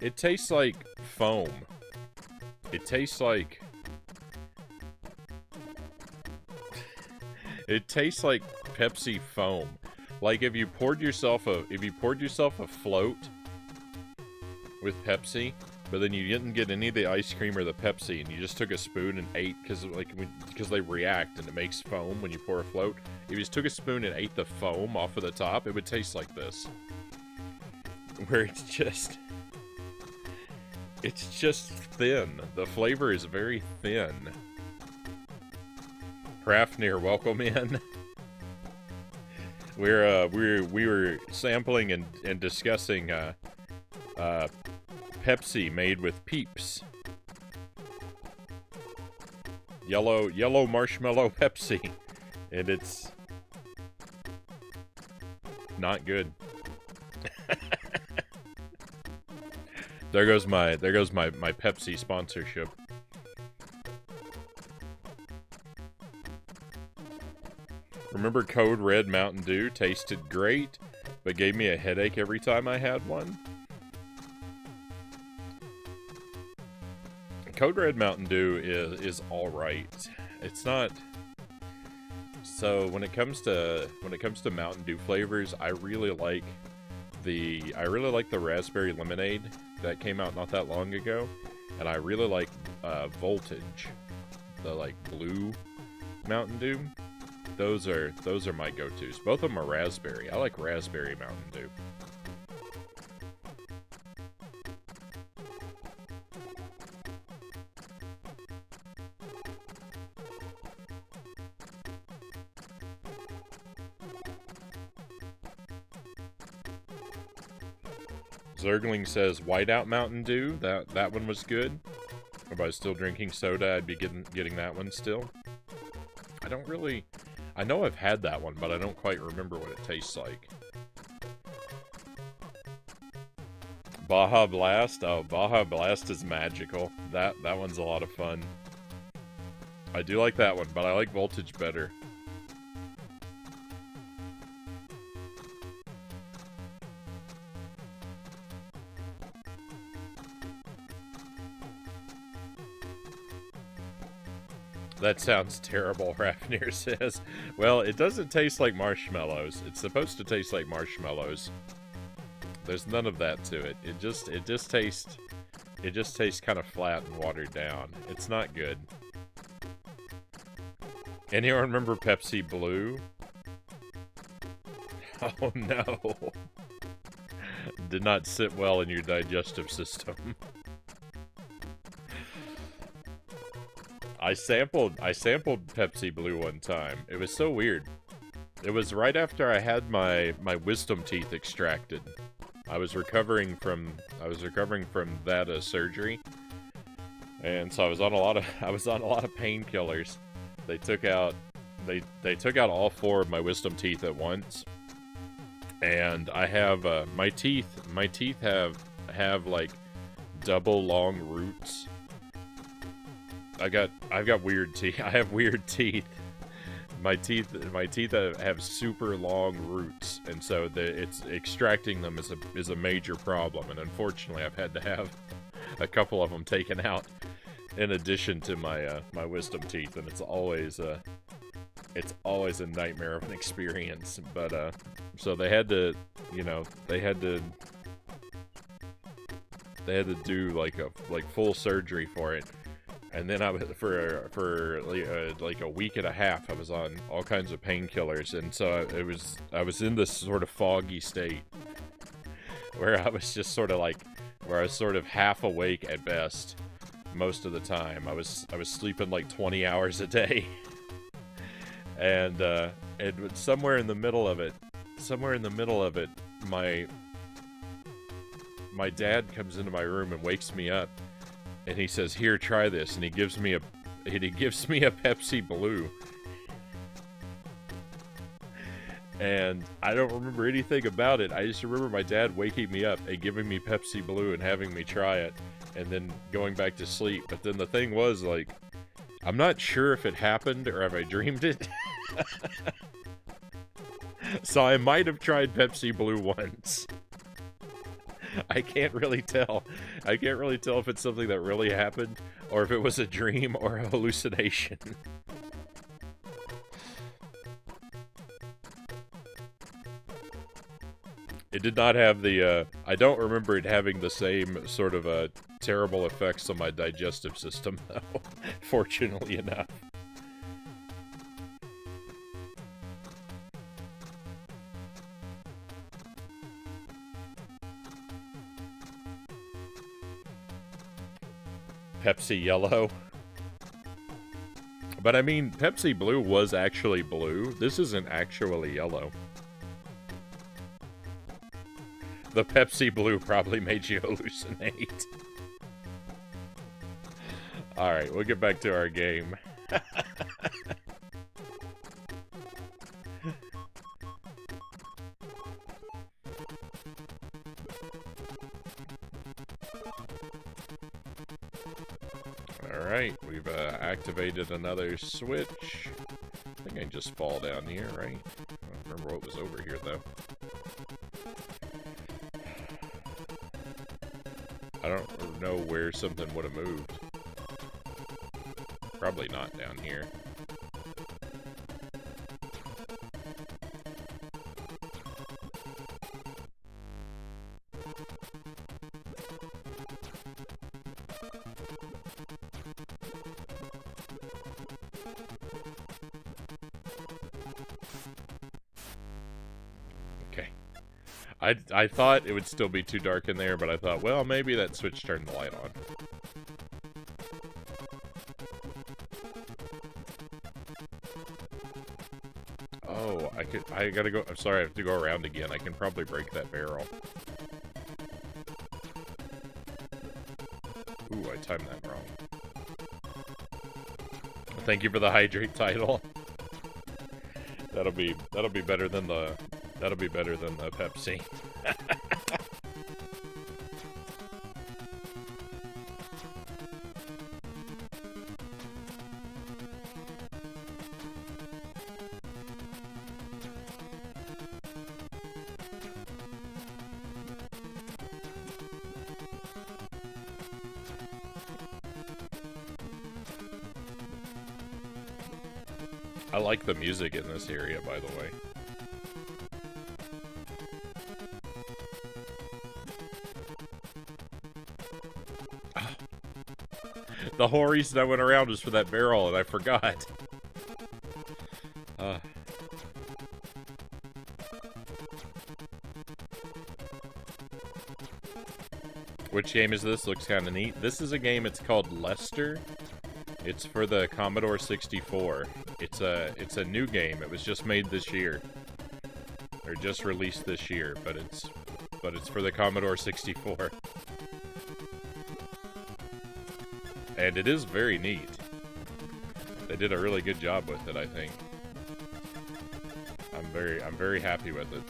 It tastes like foam. It tastes like Pepsi foam. Like if you poured yourself a float with Pepsi, but then you didn't get any of the ice cream or the Pepsi, and you just took a spoon and ate, because they react and it makes foam when you pour a float. If you just took a spoon and ate the foam off of the top, it would taste like this. Where it's just thin. The flavor is very thin. Hrafnir, welcome in. We were sampling and discussing Pepsi made with Peeps. Yellow marshmallow Pepsi. And it's not good. There goes my Pepsi sponsorship. Remember Code Red Mountain Dew? Tasted great, but gave me a headache every time I had one. Code Red Mountain Dew is all right. It's not. So when it comes to Mountain Dew flavors, I really like the raspberry lemonade that came out not that long ago, and I really like Voltage, the like blue Mountain Dew. Those are my go-tos. Both of them are raspberry. I like raspberry Mountain Dew. Zergling says Whiteout Mountain Dew. That one was good. If I was still drinking soda, I'd be getting that one still. I know I've had that one, but I don't quite remember what it tastes like. Baja Blast. Oh, Baja Blast is magical. That one's a lot of fun. I do like that one, but I like Voltage better. That sounds terrible, Hrafnir says. Well, it doesn't taste like marshmallows. It's supposed to taste like marshmallows. There's none of that to it. It just tastes kind of flat and watered down. It's not good. Anyone remember Pepsi Blue? Oh no. did not sit well in your digestive system. I sampled Pepsi Blue one time. It was so weird. It was right after I had my wisdom teeth extracted. I was recovering from that surgery, and so I was on a lot of painkillers. They took out all 4 of my wisdom teeth at once, and I have my teeth have like double long roots. I've got weird teeth. I have weird teeth. My teeth have super long roots, and so it's extracting them is a major problem. And unfortunately, I've had to have a couple of them taken out in addition to my my wisdom teeth, and it's always a nightmare of an experience. But so they had to, you know, they had to do like full surgery for it. And then I was for like a week and a half, I was on all kinds of painkillers, and so I was in this sort of foggy state where I was just sort of half awake at best most of the time. I was sleeping like 20 hours a day, and somewhere in the middle of it, my dad comes into my room and wakes me up. And he says, "Here, try this," and he gives me a Pepsi Blue. And I don't remember anything about it. I just remember my dad waking me up and giving me Pepsi Blue and having me try it, and then going back to sleep. But then the thing was, like, I'm not sure if it happened or if I dreamed it. So I might have tried Pepsi Blue once. I can't really tell. I can't really tell if it's something that really happened or if it was a dream or a hallucination. It did not have the, I don't remember it having the same sort of terrible effects on my digestive system, though, fortunately enough. Pepsi Yellow. But I mean, Pepsi Blue was actually blue. This isn't actually yellow. The Pepsi Blue probably made you hallucinate. Alright, we'll get back to our game. Alright, we've activated another switch. I think I can just fall down here, right? I don't remember what was over here, though. I don't know where something would have moved. Probably not down here. I thought it would still be too dark in there, but I thought, well, maybe that switch turned the light on. Oh, I gotta go. I'm sorry, I have to go around again. I can probably break that barrel. Ooh, I timed that wrong. Thank you for the hydrate title. That'll be better than the Pepsi. I like the music in this area, by the way. The whole reason I went around was for that barrel, and I forgot. Which game is this? Looks kind of neat. This is a game, it's called Lester. It's for the Commodore 64. It's a new game. It was just made this year. Or just released this year, but it's for the Commodore 64. And it is very neat. They did a really good job with it, I think. I'm very happy with it.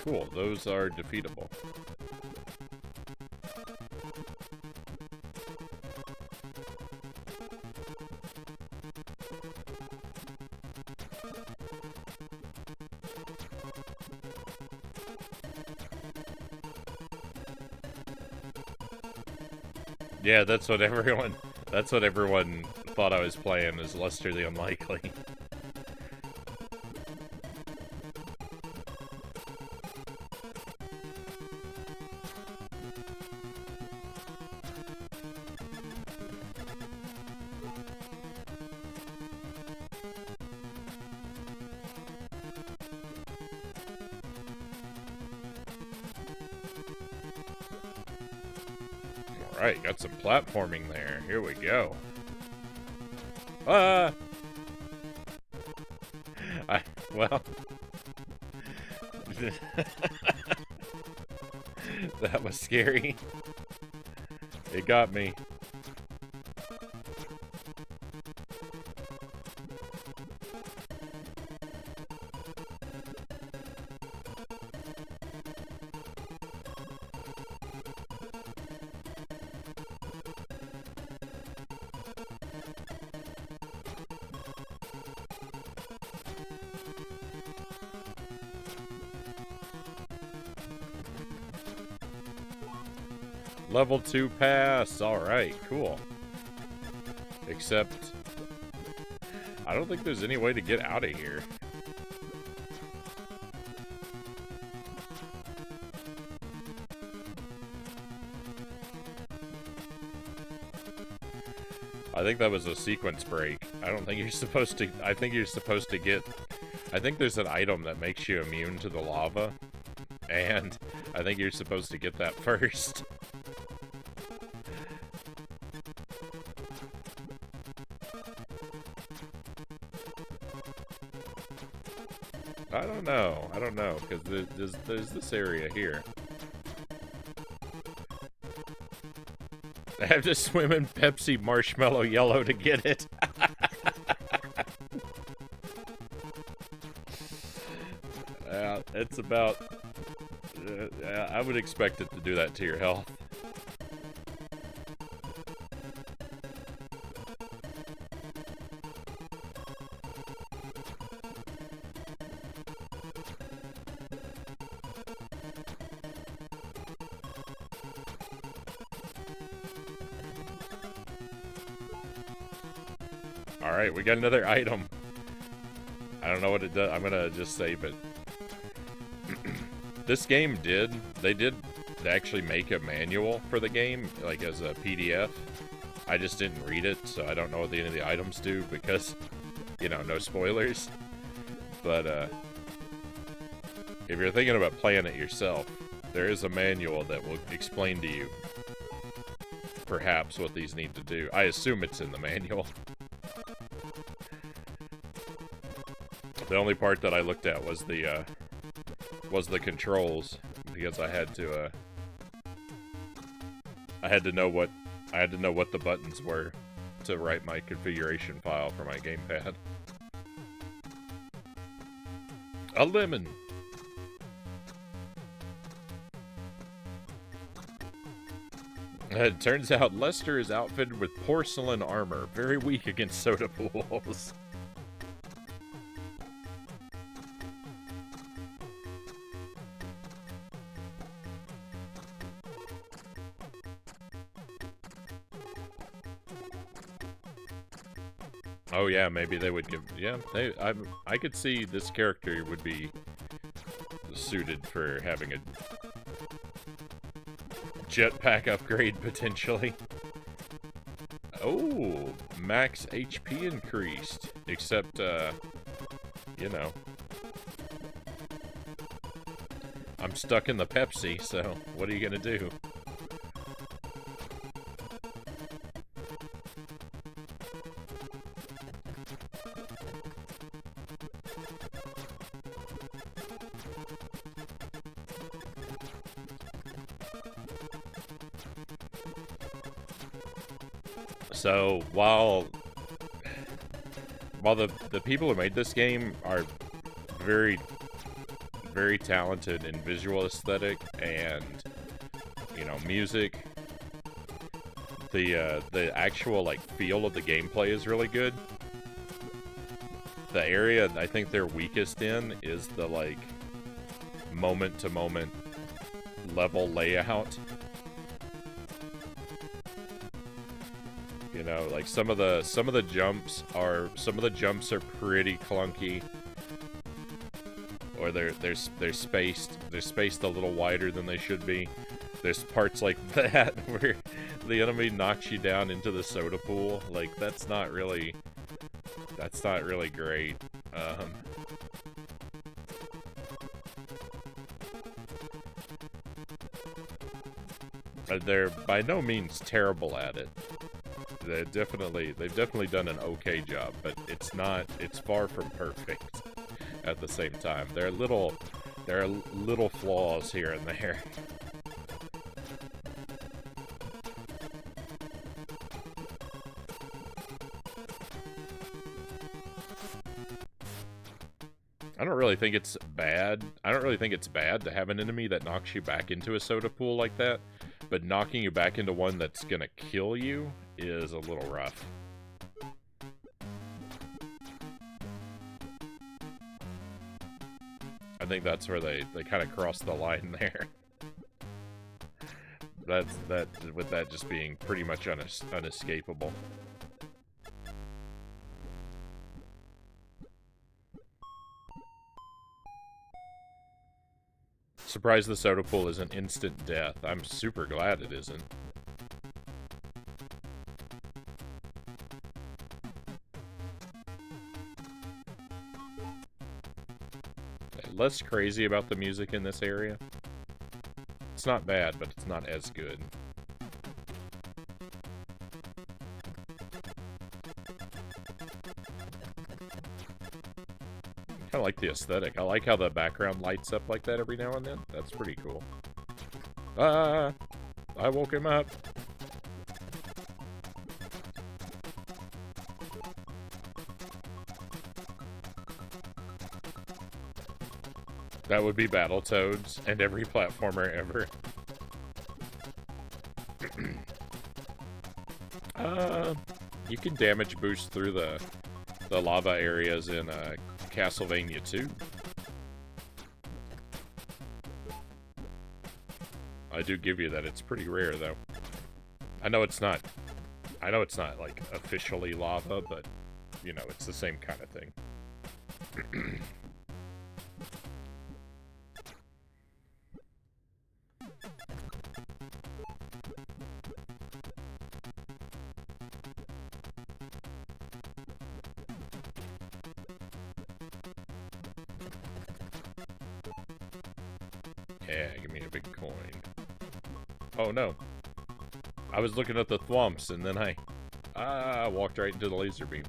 Cool, those are defeatable. Yeah, that's what everyone thought I was playing, is Lester the Unlikely. Alright, got some platforming there. Here we go. Well... that was scary. It got me. Level 2 pass. Alright, cool. Except, I don't think there's any way to get out of here. I think that was a sequence break. I don't think you're supposed to... I think you're supposed to get... I think there's an item that makes you immune to the lava. And I think you're supposed to get that first. I don't know, because there's this area here. I have to swim in Pepsi Marshmallow Yellow to get it. It's about... I would expect it to do that to your health. Alright, we got another item. I don't know what it does. I'm gonna just save it. This game they did actually make a manual for the game, like as a PDF. I just didn't read it, so I don't know what any of the items do because, you know, no spoilers. But, if you're thinking about playing it yourself, there is a manual that will explain to you, perhaps, what these need to do. I assume it's in the manual. The only part that I looked at was the controls, because I had to know what the buttons were to write my configuration file for my gamepad. A lemon. It turns out Lester is outfitted with porcelain armor, very weak against soda pools. Oh yeah, maybe they would give... Yeah, I could see this character would be suited for having a jetpack upgrade, potentially. Oh, max HP increased. Except, you know, I'm stuck in the Pepsi, so what are you gonna do? So while the people who made this game are very talented in visual aesthetic and, you know, music, the actual like feel of the gameplay is really good. The area I think they're weakest in is the like moment to moment level layout. You know, like some of the jumps are pretty clunky, or they're spaced a little wider than they should be. There's parts like that where the enemy knocks you down into the soda pool. Like that's not really great. They're by no means terrible at it. They've definitely done an okay job, but it's far from perfect at the same time. There are little flaws here and there. I don't really think it's bad. I don't really think it's bad to have an enemy that knocks you back into a soda pool like that, but knocking you back into one that's gonna kill you is a little rough. I think that's where they kind of crossed the line there. With that just being pretty much unescapable. Surprised the soda pool isn't instant death. I'm super glad it isn't. Less crazy about the music in this area. It's not bad, but it's not as good. I like the aesthetic. I like how the background lights up like that every now and then. That's pretty cool. Ah! I woke him up. That would be Battletoads and every platformer ever. You can damage boost through the lava areas in Castlevania 2. I do give you that. It's pretty rare, though. I know it's not like officially lava, but you know, it's the same kind of thing. Yeah, give me a big coin. Oh no. I was looking at the thwomps and then I walked right into the laser beam.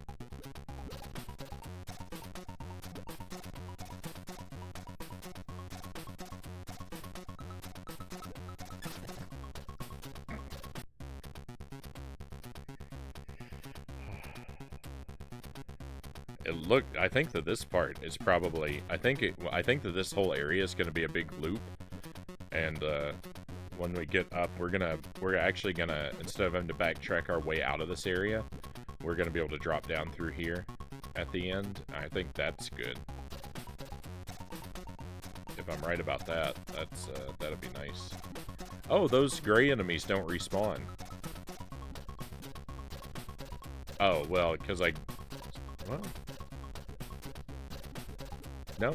I think that this part is probably, I think that this whole area is going to be a big loop, and when we get up, we're actually gonna, instead of having to backtrack our way out of this area, we're gonna be able to drop down through here at the end. I think that's good. If I'm right about that, that'd be nice. Oh, those gray enemies don't respawn. Oh, well, because well, no.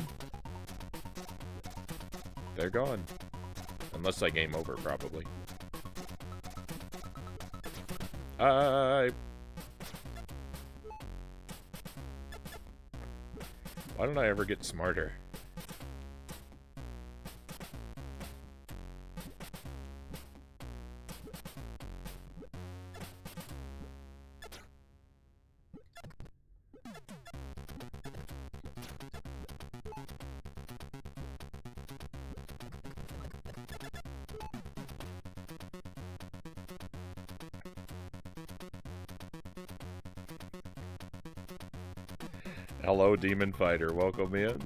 They're gone. Unless I game over, probably. Why don't I ever get smarter? Hello, Demon Fighter. Welcome in.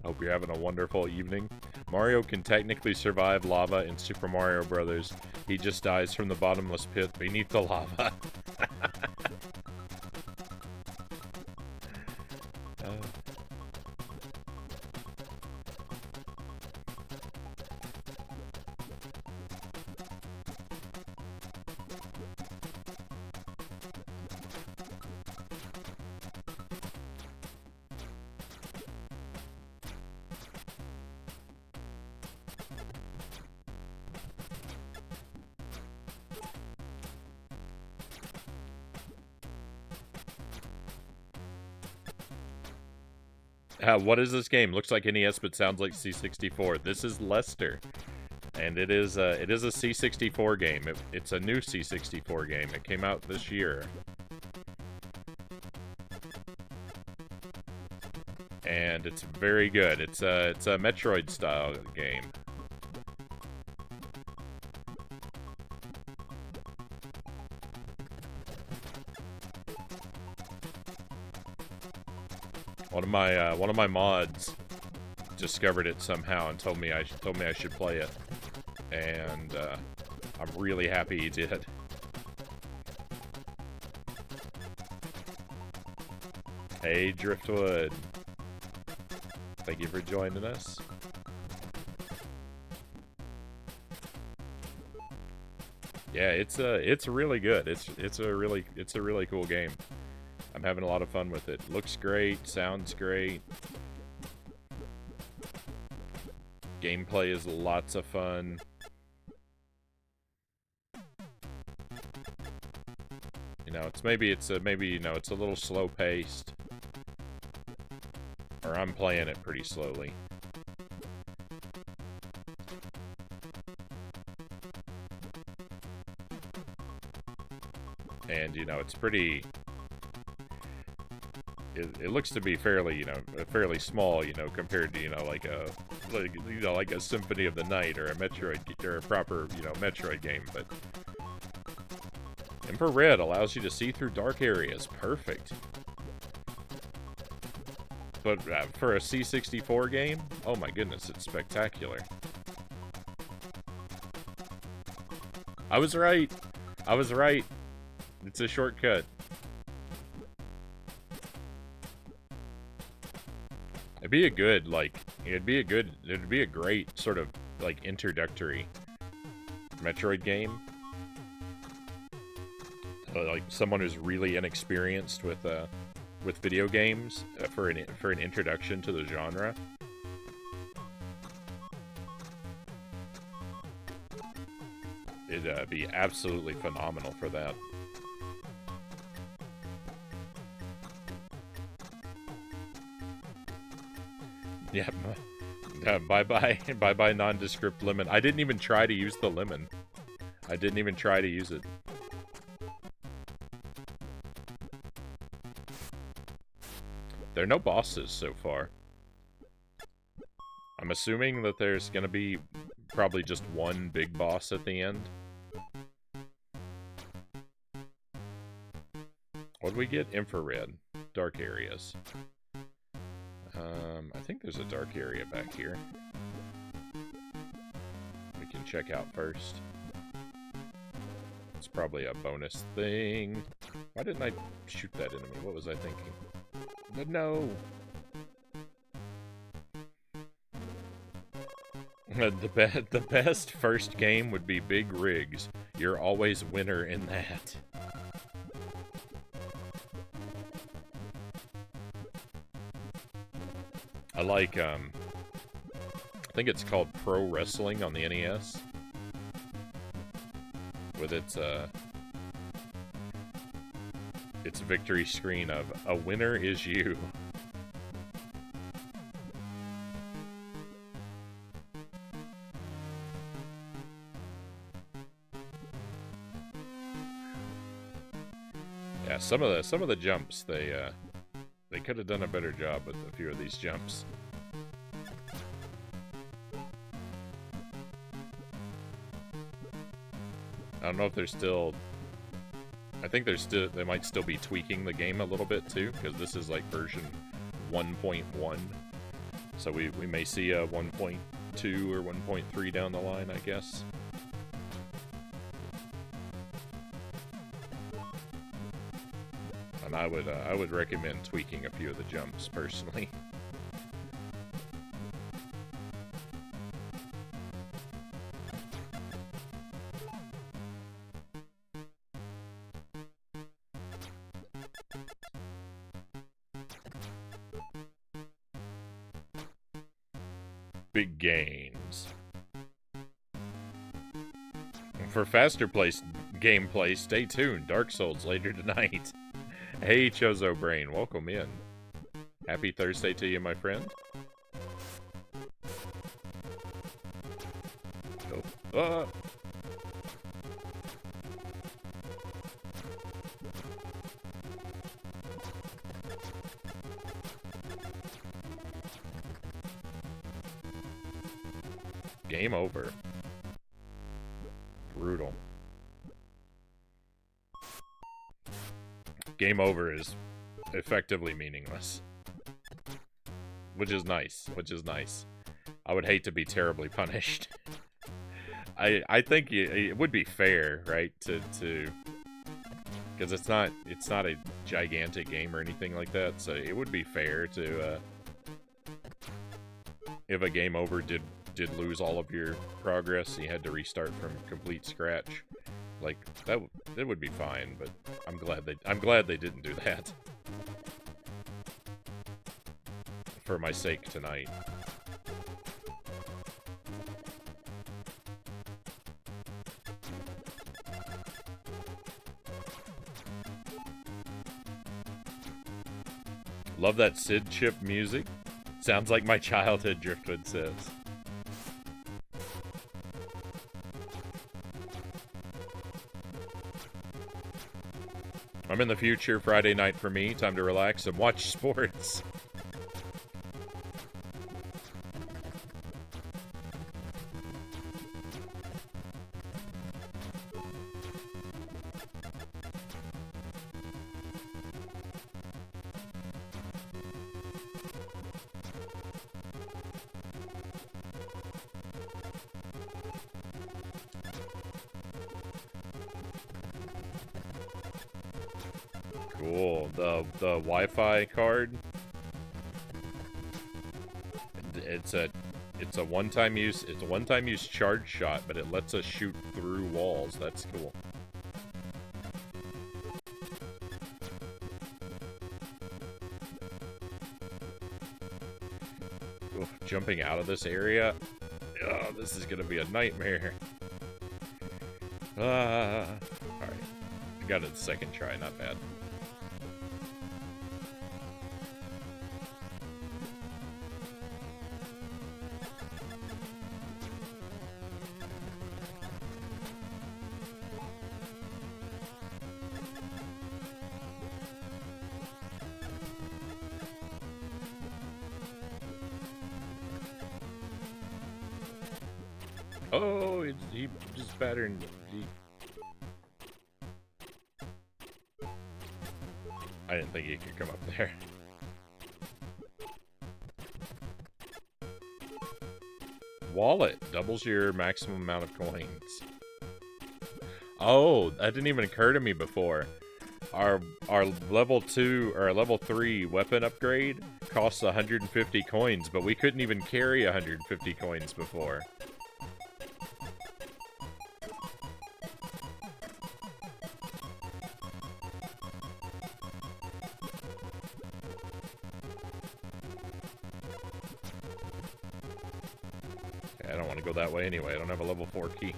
Hope you're having a wonderful evening. Mario can technically survive lava in Super Mario Brothers. He just dies from the bottomless pit beneath the lava. What is this game? Looks like NES, but sounds like C64. This is Lester, and it is a C64 game. It's a new C64 game. It came out this year, and it's very good. It's a Metroid style game. One of my mods discovered it somehow and told me I should play it, and I'm really happy he did. Hey, Driftwood, thank you for joining us. Yeah, it's really good. It's a really cool game. I'm having a lot of fun with it. Looks great, sounds great. Gameplay is lots of fun. You know, it's maybe you know, it's a little slow paced. Or I'm playing it pretty slowly. And you know, it's pretty it looks to be fairly, you know, fairly small, you know, compared to, you know, like a Symphony of the Night or a Metroid or a proper, you know, Metroid game. But infrared allows you to see through dark areas. Perfect. But for a C64 game, oh my goodness, it's spectacular. I was right. I was right. It's a shortcut. It'd be a good, like, it'd be a great sort of, like, introductory Metroid game. Like, someone who's really inexperienced with video games for an introduction to the genre. It'd be absolutely phenomenal for that. Yeah, bye-bye nondescript lemon. I didn't even try to use the lemon. I didn't even try to use it. There are no bosses so far. I'm assuming that there's gonna be probably just one big boss at the end. What do we get? Infrared. Dark areas. I think there's a dark area back here we can check out first. It's probably a bonus thing. Why didn't I shoot that enemy? What was I thinking? No! The best first game would be Big Rigs. You're always winner in that. I like, think it's called Pro Wrestling on the NES. With its victory screen of "A winner is you." Yeah, some of the jumps they could have done a better job with a few of these jumps. I don't know if they're still. I think they might still be tweaking the game a little bit too, because this is like version 1.1. So we may see a 1.2 or 1.3 down the line, I guess. And I would recommend tweaking a few of the jumps personally. Big games. For faster gameplay, stay tuned. Dark Souls later tonight. Hey, Chozo Brain, welcome in. Happy Thursday to you, my friend. Oh. Game over. Brutal. Game over is effectively meaningless. Which is nice. I would hate to be terribly punished. I think it would be fair, right? To because it's not a gigantic game or anything like that, so it would be fair to if a game over did lose all of your progress, you had to restart from complete scratch. Like that would be fine, but I'm glad they didn't do that. For my sake tonight. Love that Sid chip music. Sounds like my childhood, Driftwood says. I'm in the future, Friday night for me. Time to relax and watch sports. Cool. The Wi-Fi card. It's a one-time use. It's a one-time use charge shot, but it lets us shoot through walls. That's cool. Oof, jumping out of this area. Oh, this is gonna be a nightmare. Alright. I got it the second try, not bad. Oh, he just patterned. I didn't think he could come up there. Wallet doubles your maximum amount of coins. Oh, that didn't even occur to me before. Our level 2 or level 3 weapon upgrade costs 150 coins, but we couldn't even carry 150 coins before. want to go that way anyway. I don't have a level 4 key.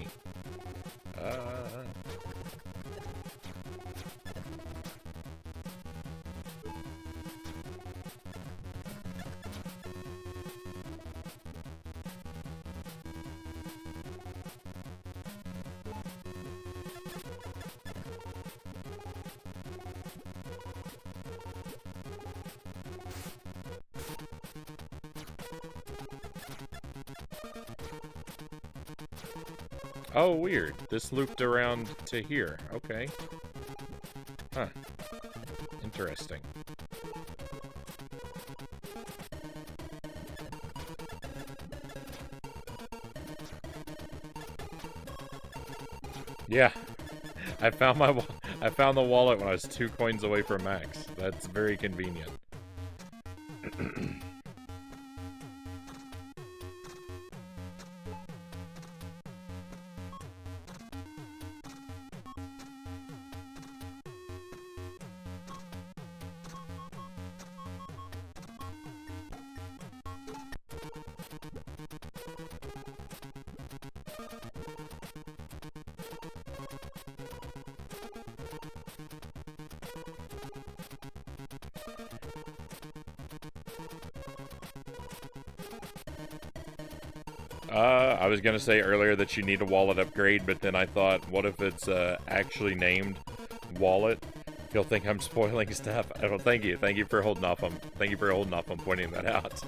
Oh, weird. This looped around to here. Okay. Huh. Interesting. Yeah. I found the wallet when I was 2 coins away from max. That's very convenient. I was gonna say earlier that you need a wallet upgrade, but then I thought, what if it's actually named wallet? He'll think I'm spoiling stuff. I don't. Thank you. Thank you for holding off on. Thank you for holding off on pointing that out.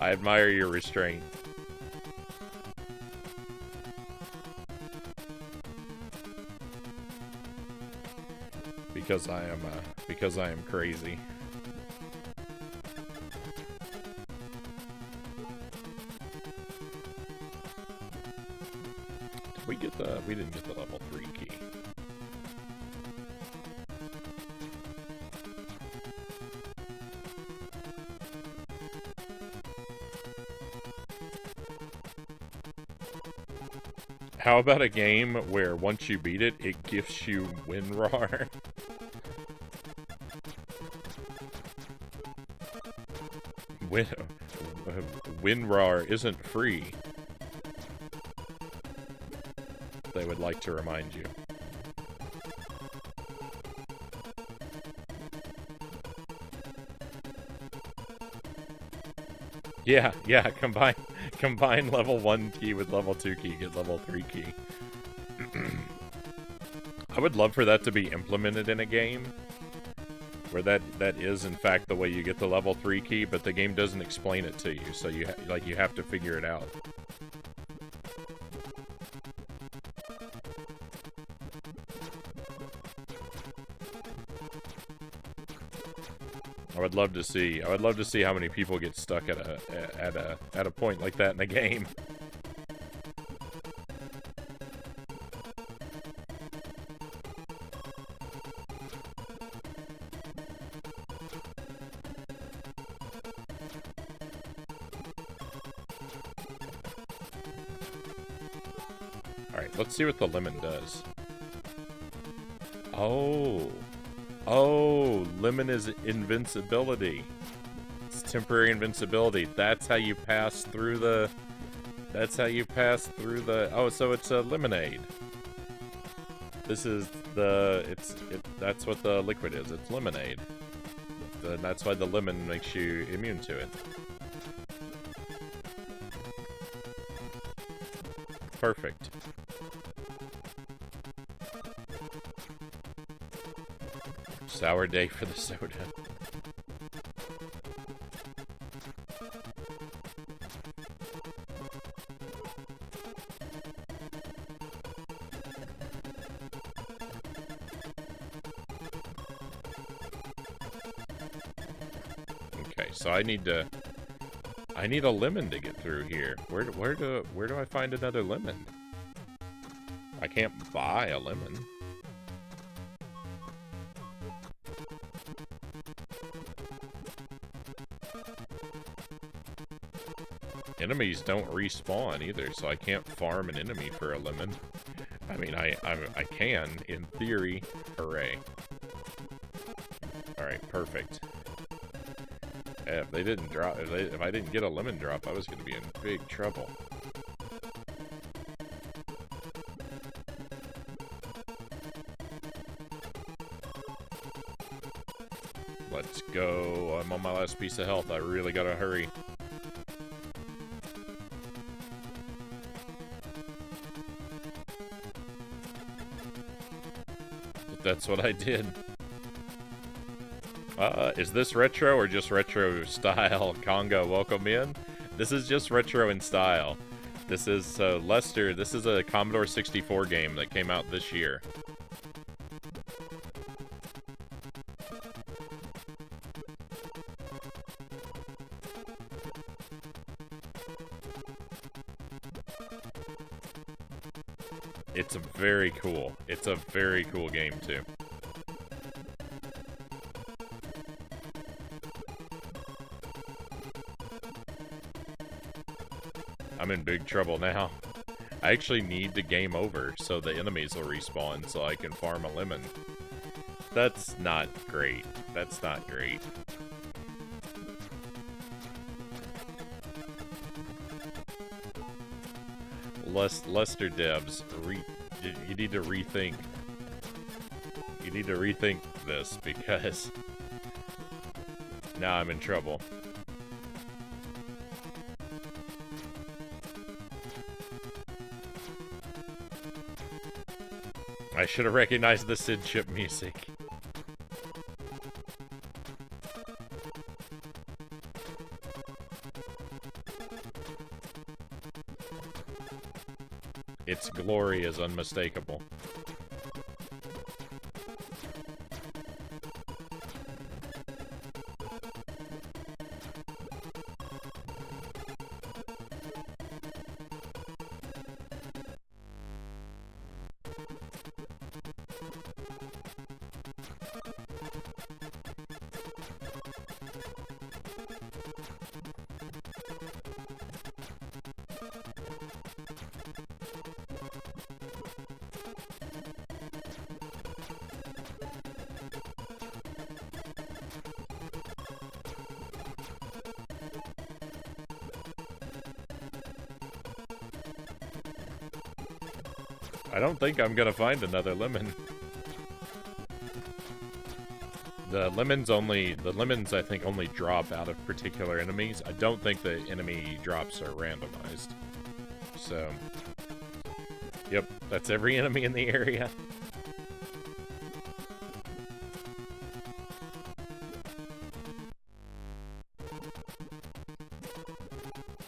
I admire your restraint. Because I am crazy. We didn't get the level 3 key. How about a game where once you beat it, it gifts you WinRAR? WinRAR isn't free. They would like to remind you. Yeah, combine level 1 key with level 2 key, get level 3 key. I would love for that to be implemented in a game, where that is in fact the way you get the level 3 key, but the game doesn't explain it to you, so you have to figure it out. I would love to see how many people get stuck at a point like that in a game. Alright, let's see what the lemon does. Oh, lemon is invincibility. It's temporary invincibility. That's how you pass through the... Oh, so it's a lemonade. This is that's what the liquid is. It's lemonade. That's why the lemon makes you immune to it. Perfect. Sour day for the soda. Okay, so I need a lemon to get through here. Where do I find another lemon? I can't buy a lemon. Enemies don't respawn either, so I can't farm an enemy for a lemon. I mean, I can, in theory. Hooray. Alright, perfect. If they didn't drop, if I didn't get a lemon drop, I was going to be in big trouble. go. I'm on my last piece of health. I really gotta hurry. But that's what I did. Is this retro or just retro style? Conga, welcome in. This is just retro in style. This is, Lester, this is a Commodore 64 game that came out this year. It's very cool. It's a very cool game, too. I'm in big trouble now. I actually need the game over so the enemies will respawn so I can farm a lemon. That's not great. That's not great. Lester devs, you need to rethink. You need to rethink this because now I'm in trouble. I should have recognized the Sid chip music. Its glory is unmistakable. I don't think I'm gonna find another lemon. The lemons I think only drop out of particular enemies. I don't think the enemy drops are randomized. So, yep, that's every enemy in the area.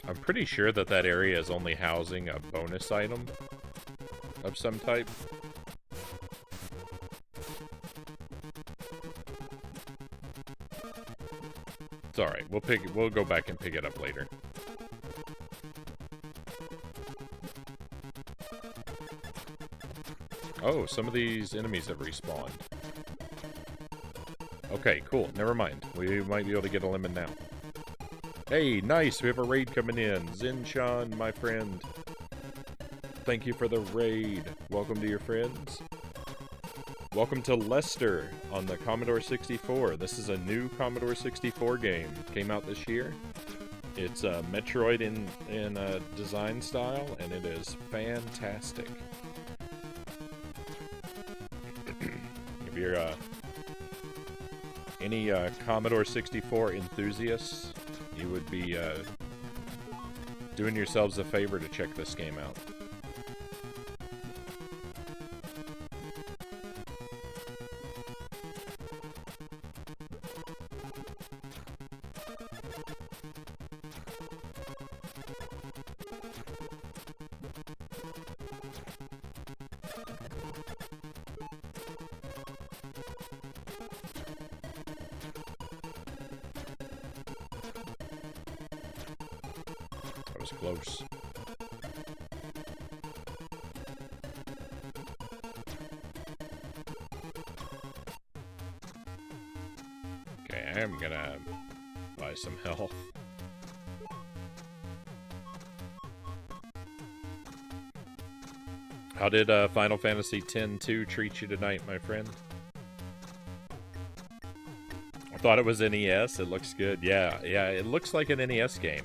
I'm pretty sure that that area is only housing a bonus item of some type. It's alright, we'll go back and pick it up later. Oh, some of these enemies have respawned. Okay, cool, never mind. We might be able to get a lemon now. Hey, nice, we have a raid coming in. Zinchan, my friend. Thank you for the raid. Welcome to your friends. Welcome to Lester on the Commodore 64. This is a new Commodore 64 game. Came out this year. It's a Metroid in design style, and it is fantastic. If you're any Commodore 64 enthusiasts, you would be doing yourselves a favor to check this game out. Close. Okay, I am gonna buy some health. How did Final Fantasy X-2 treat you tonight, my friend? I thought it was NES. It looks good. Yeah, it looks like an NES game.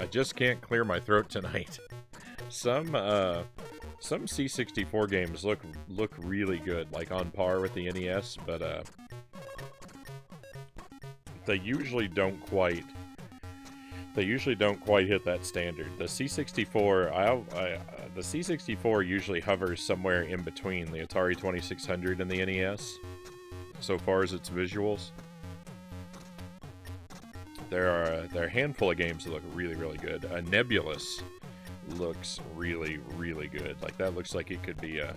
I just can't clear my throat tonight. Some C64 games look really good, like on par with the NES, but they usually don't quite hit that standard. The C64, the C64 usually hovers somewhere in between the Atari 2600 and the NES, so far as its visuals. There are a handful of games that look really, really good. Nebulous looks really, really good. Like, that looks like it could be an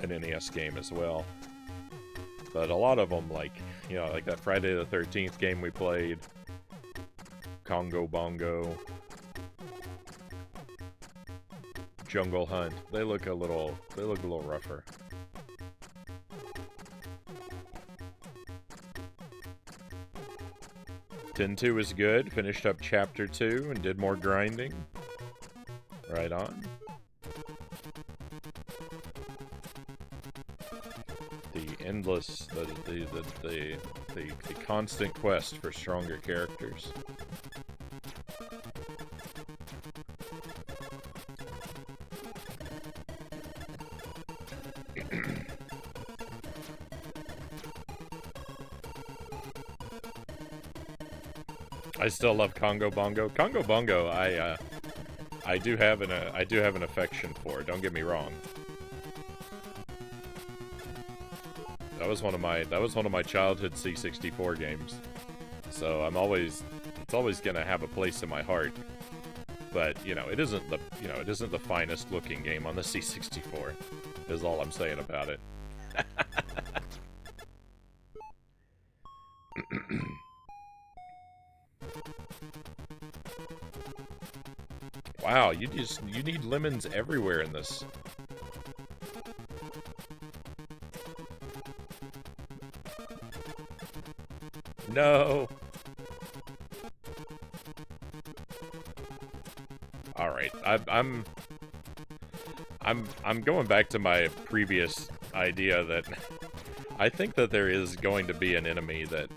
NES game as well. But a lot of them, like, you know, like that Friday the 13th game we played, Congo Bongo, Jungle Hunt, they look a little rougher. Tin 2 is good. Finished up Chapter 2 and did more grinding. Right on. The endless, the constant quest for stronger characters. I still love Congo Bongo. Congo Bongo, I do have an affection for. Don't get me wrong. That was one of my childhood C64 games. So it's always gonna have a place in my heart. But you know, it isn't the finest looking game on the C64. Is all I'm saying about it. Wow, you need lemons everywhere in this. No. All right, I'm going back to my previous idea that I think that there is going to be an enemy that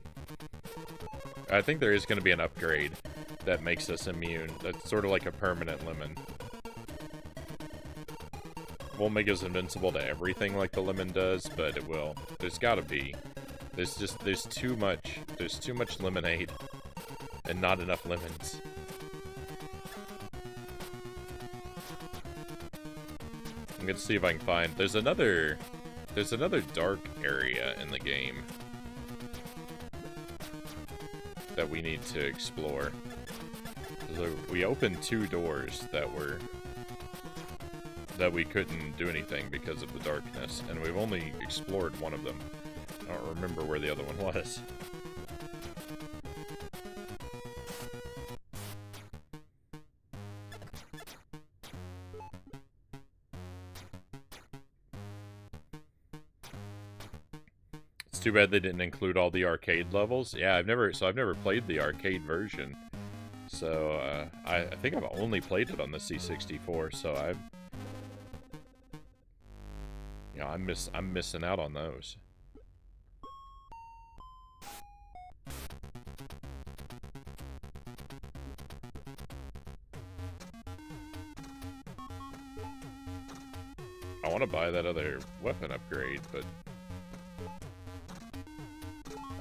I think there is going to be an upgrade that makes us immune. That's sort of like a permanent lemon. Won't make us invincible to everything like the lemon does, but it will. There's gotta be. There's too much lemonade and not enough lemons. I'm gonna see if I can find. There's another dark area in the game that we need to explore. So we opened 2 doors that we couldn't do anything because of the darkness, and we've only explored one of them. I don't remember where the other one was. It's too bad they didn't include all the arcade levels. Yeah, I've never played the arcade version. So, I think I've only played it on the C64, so I'm missing out on those. I want to buy that other weapon upgrade, but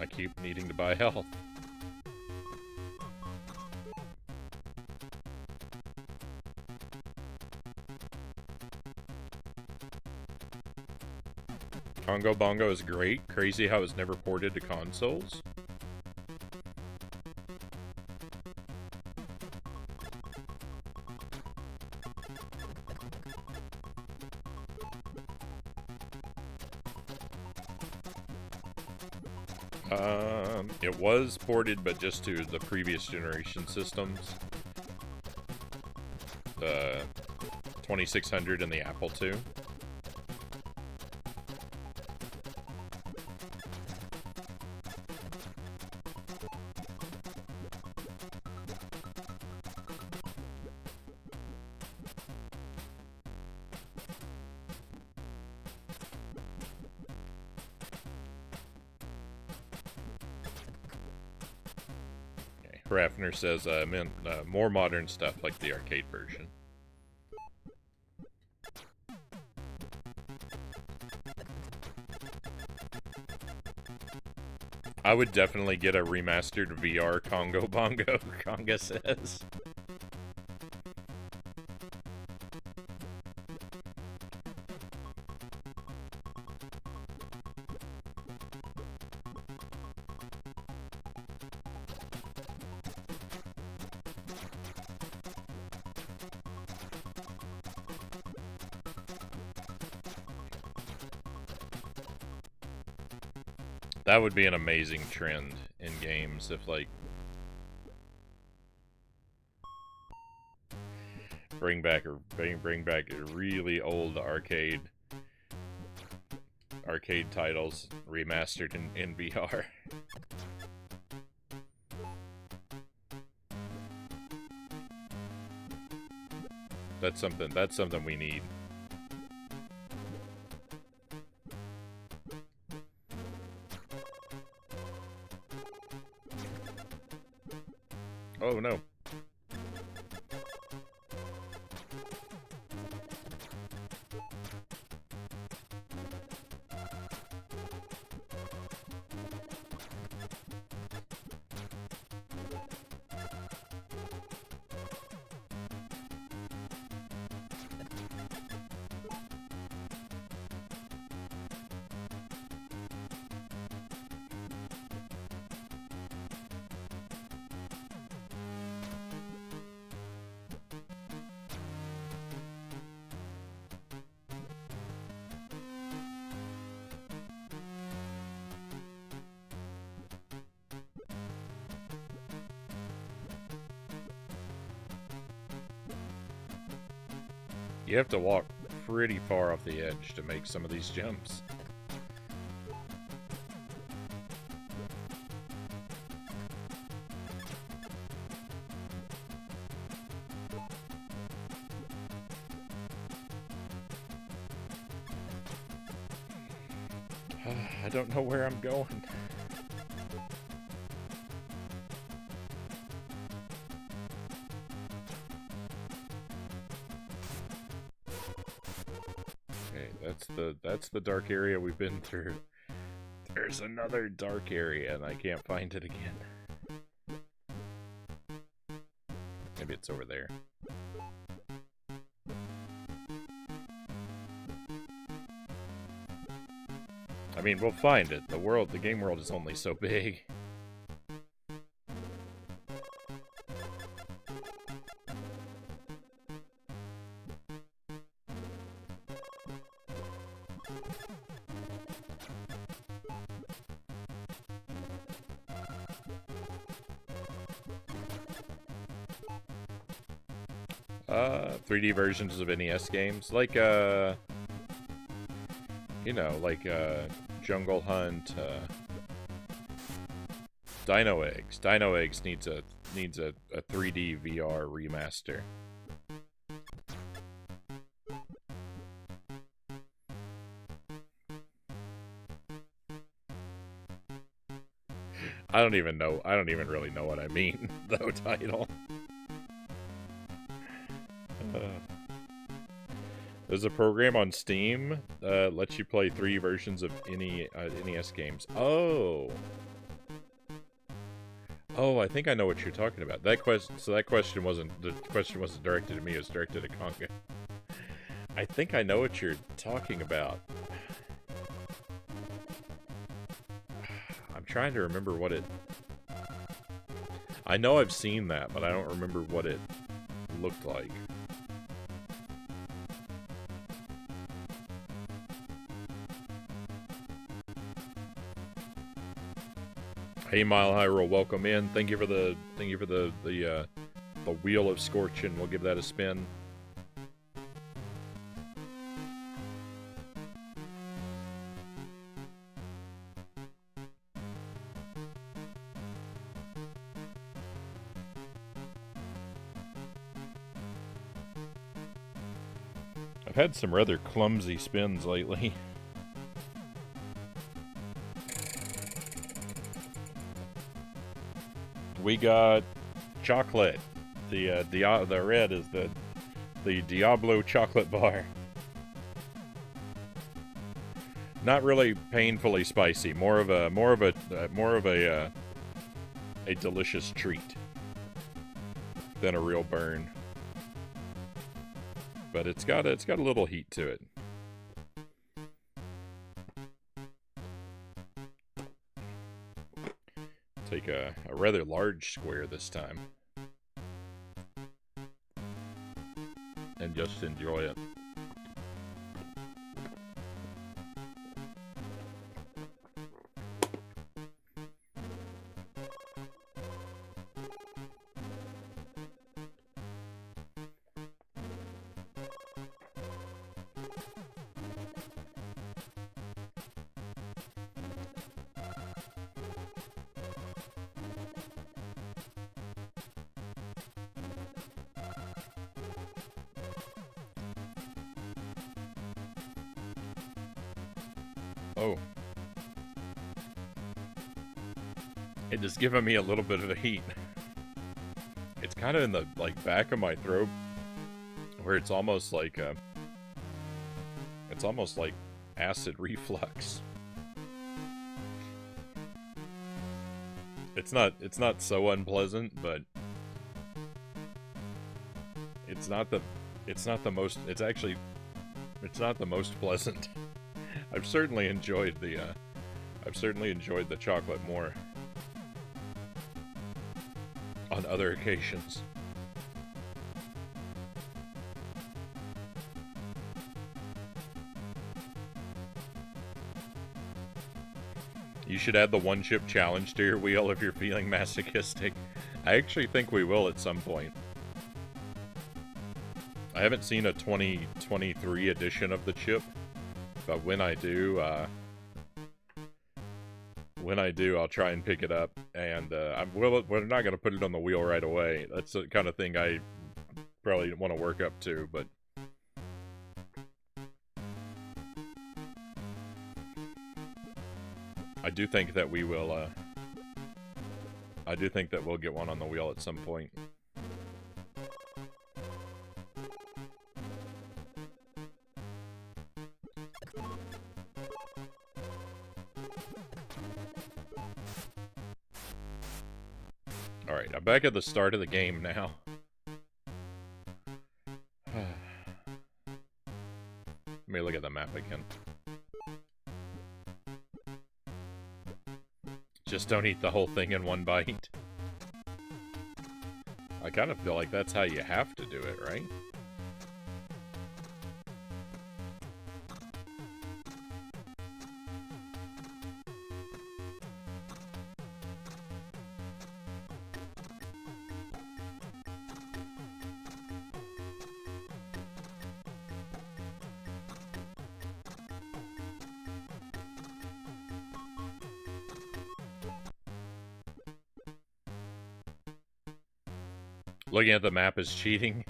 I keep needing to buy health. Congo Bongo is great. Crazy how it's never ported to consoles. It was ported, but just to the previous generation systems. The 2600 and the Apple II. Raffner says, meant more modern stuff like the arcade version. I would definitely get a remastered VR Congo Bongo, Conga says. That would be an amazing trend in games if, like, bring back a really old arcade titles remastered in VR. That's something we need. Oh no. You have to walk pretty far off the edge to make some of these jumps. I don't know where I'm going. That's the dark area we've been through. There's another dark area and I can't find it again. Maybe it's over there. I mean, we'll find it. The game world is only so big. 3D versions of NES games, like you know, like Jungle Hunt, Dino Eggs. Dino Eggs needs a 3D VR remaster. I don't even really know what I mean, though, title. There's a program on Steam lets you play 3 versions of any NES games. Oh, I think I know what you're talking about. That question wasn't directed at me. It was directed at Conga. I think I know what you're talking about. I'm trying to remember what it... I know I've seen that, but I don't remember what it looked like. Hey, Mile High Roll, welcome in. Thank you for the Wheel of Scorchin. We'll give that a spin. I've had some rather clumsy spins lately. We got chocolate. The red is the Diablo chocolate bar. Not really painfully spicy. More of a delicious treat than a real burn. But it's got a little heat to it. Take a rather large square this time. And just enjoy it. Oh. It is giving me a little bit of a heat. It's kind of in the back of my throat, where it's almost like acid reflux. It's not so unpleasant, but it's not the most pleasant. I've certainly enjoyed the chocolate more on other occasions. You should add the one chip challenge to your wheel if you're feeling masochistic. I actually think we will at some point. I haven't seen a 2023 edition of the chip. But when I do, I'll try and pick it up, and we're not going to put it on the wheel right away. That's the kind of thing I probably want to work up to, but I do think that we will. I do think that we'll get one on the wheel at some point. Alright, I'm back at the start of the game now. Let me look at the map again. Just don't eat the whole thing in one bite. I kind of feel like that's how you have to do it, right? Looking at the map is cheating.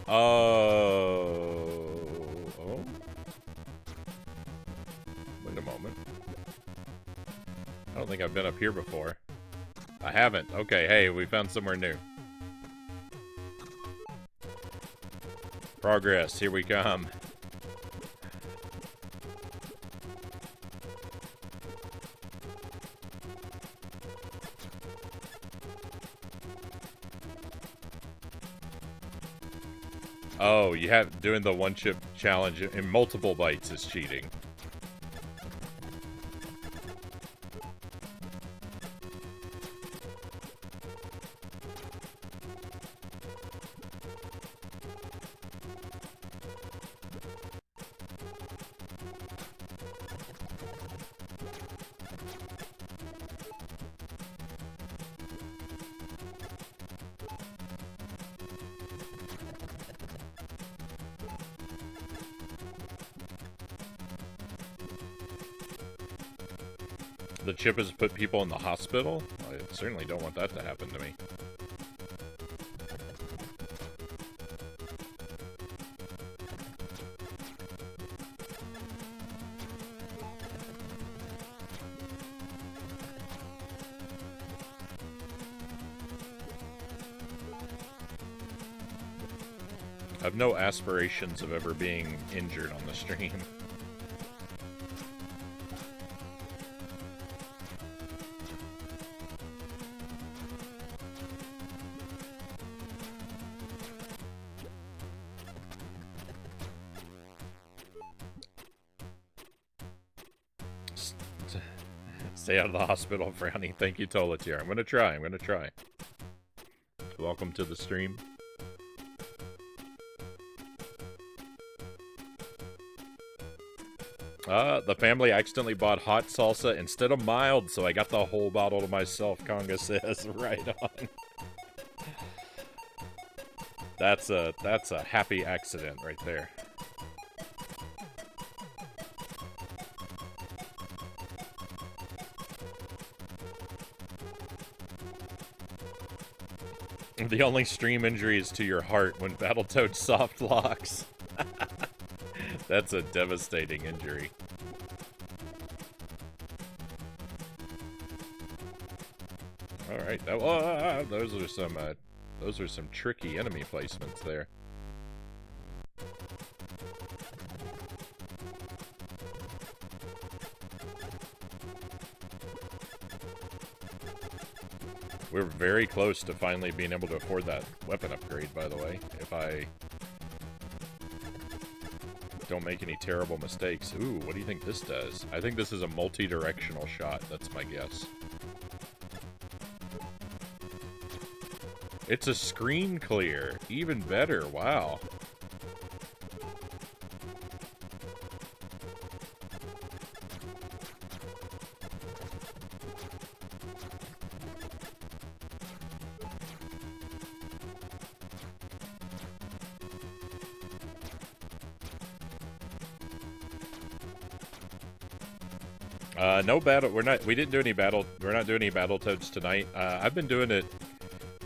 Oh. Wait a moment. I don't think I've been up here before. I haven't. Okay, hey, we found somewhere new. Progress, here we come. Oh, you have doing the one chip challenge in multiple bites is cheating. The chip has put people in the hospital? I certainly don't want that to happen to me. I've no aspirations of ever being injured on the stream. Stay out of the hospital, Frownie. Thank you, Tolatier. I'm gonna try. Welcome to the stream. The family accidentally bought hot salsa instead of mild, so I got the whole bottle to myself, Conga says. Right on. That's a happy accident right there. The only stream injury is to your heart when Battletoad soft locks. That's a devastating injury. All right, those are some tricky enemy placements there. We're very close to finally being able to afford that weapon upgrade, by the way, if I don't make any terrible mistakes. Ooh, what do you think this does? I think this is a multi-directional shot, that's my guess. It's a screen clear, even better, wow. No battle. We're not doing any Battletoads tonight. I've been doing it.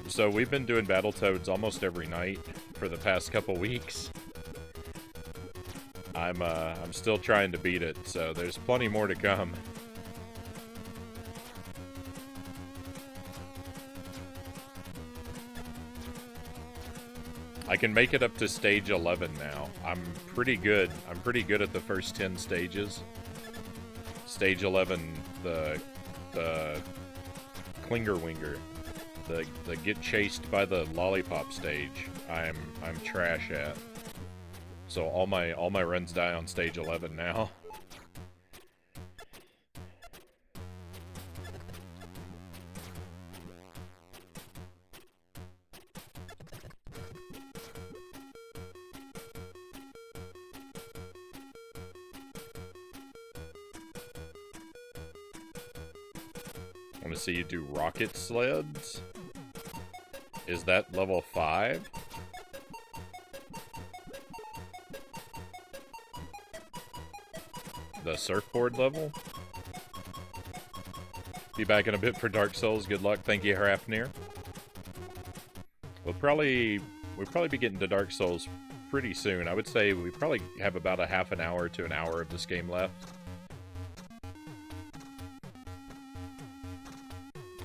So we've been doing Battletoads almost every night for the past couple weeks. I'm still trying to beat it, so there's plenty more to come. I can make it up to stage 11 now. I'm pretty good. I'm pretty good at the first 10 stages. Stage 11, the Klinger Winger, the get chased by the lollipop stage, I'm trash at. So all my runs die on stage 11 now. See you do rocket sleds. Is that level 5? The surfboard level? Be back in a bit for Dark Souls. Good luck. Thank you, Harapnir. We'll probably be getting to Dark Souls pretty soon. I would say we probably have about a half an hour to an hour of this game left.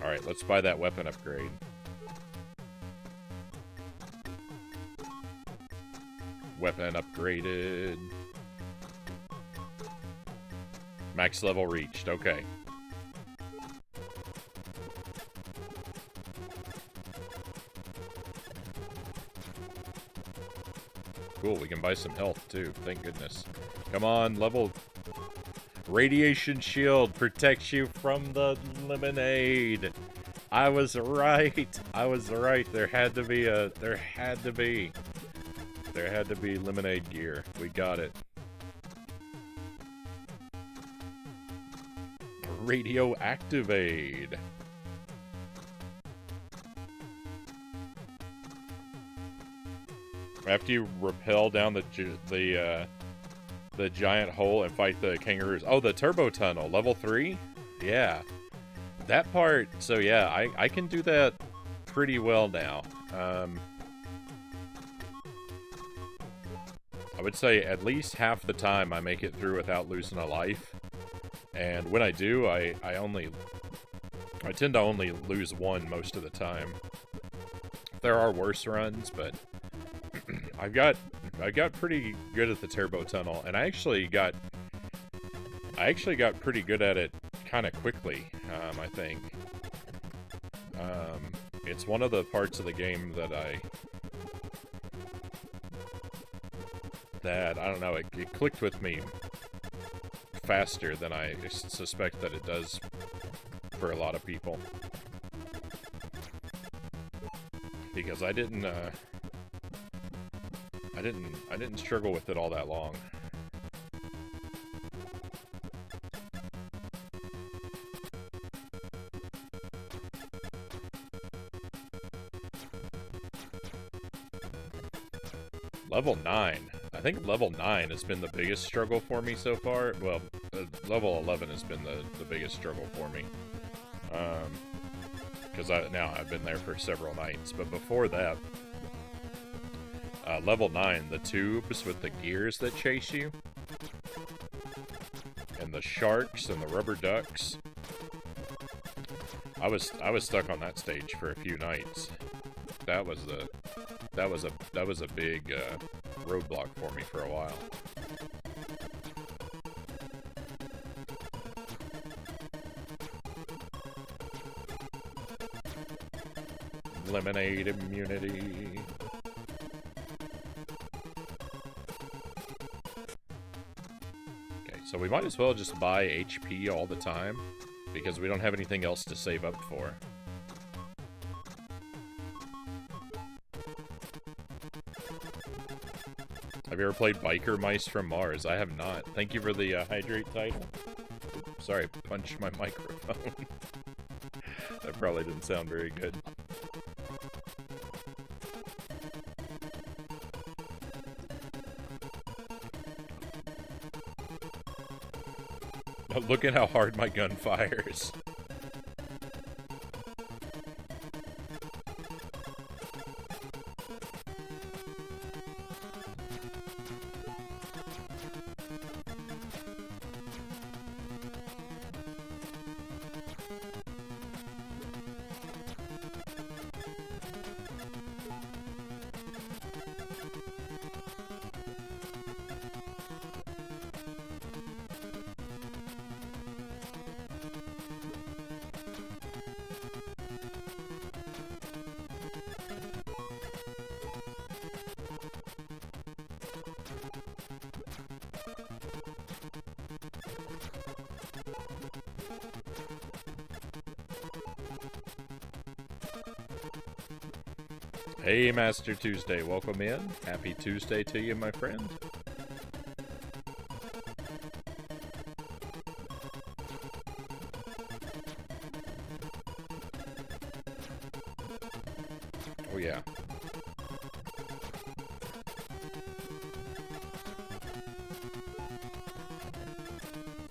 Alright, let's buy that weapon upgrade. Weapon upgraded. Max level reached, okay. Cool, we can buy some health too, thank goodness. Come on, level... Radiation shield protects you from the lemonade. I was right. There had to be lemonade gear. We got it. Radioactivate. After you rappel down the giant hole and fight the kangaroos. Oh, the turbo tunnel, level 3? Yeah. That part, so yeah, I can do that pretty well now. I would say at least half the time I make it through without losing a life. And when I do, I tend to only lose one most of the time. There are worse runs, but I got pretty good at the turbo tunnel, and I actually got pretty good at it kind of quickly. I think it's one of the parts of the game that I don't know. It clicked with me faster than I suspect that it does for a lot of people, because I didn't struggle with it all that long. Level 9. I think level 9 has been the biggest struggle for me so far. Well, level 11 has been the biggest struggle for me. Because now I've been there for several nights. But before that, level 9, the tubes with the gears that chase you, and the sharks and the rubber ducks. I was stuck on that stage for a few nights. That was a big roadblock for me for a while. Lemonade immunity. Okay, so we might as well just buy HP all the time, because we don't have anything else to save up for. Have you ever played Biker Mice from Mars? I have not. Thank you for the hydrate title. Oops, sorry, punched my microphone. That probably didn't sound very good. Look at how hard my gun fires. Hey, Master Tuesday, welcome in. Happy Tuesday to you, my friend. Oh, yeah.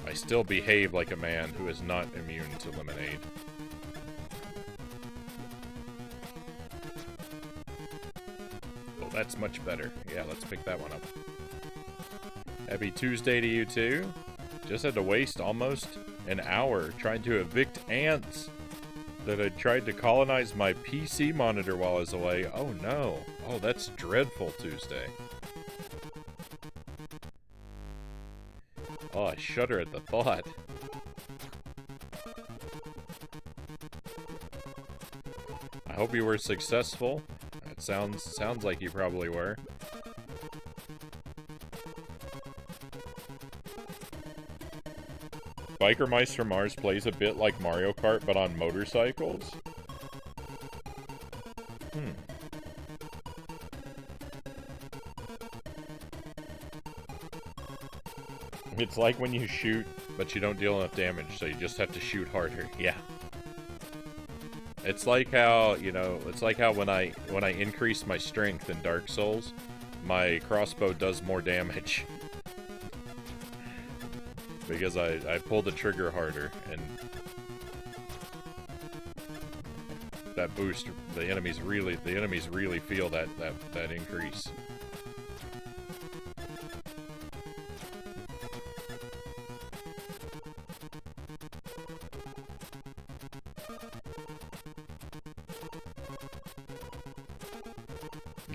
I still behave like a man who is not immune to lemonade. That's much better. Yeah, let's pick that one up. Happy Tuesday to you too. Just had to waste almost an hour trying to evict ants that had tried to colonize my PC monitor while I was away. Oh no. Oh, that's dreadful, Tuesday. Oh, I shudder at the thought. I hope you were successful. Sounds like you probably were. Biker Mice from Mars plays a bit like Mario Kart, but on motorcycles? It's like when you shoot, but you don't deal enough damage, so you just have to shoot harder. Yeah. It's like how, you know, it's like how when I increase my strength in Dark Souls, my crossbow does more damage. Because I pull the trigger harder, and that boost, the enemies really feel that increase.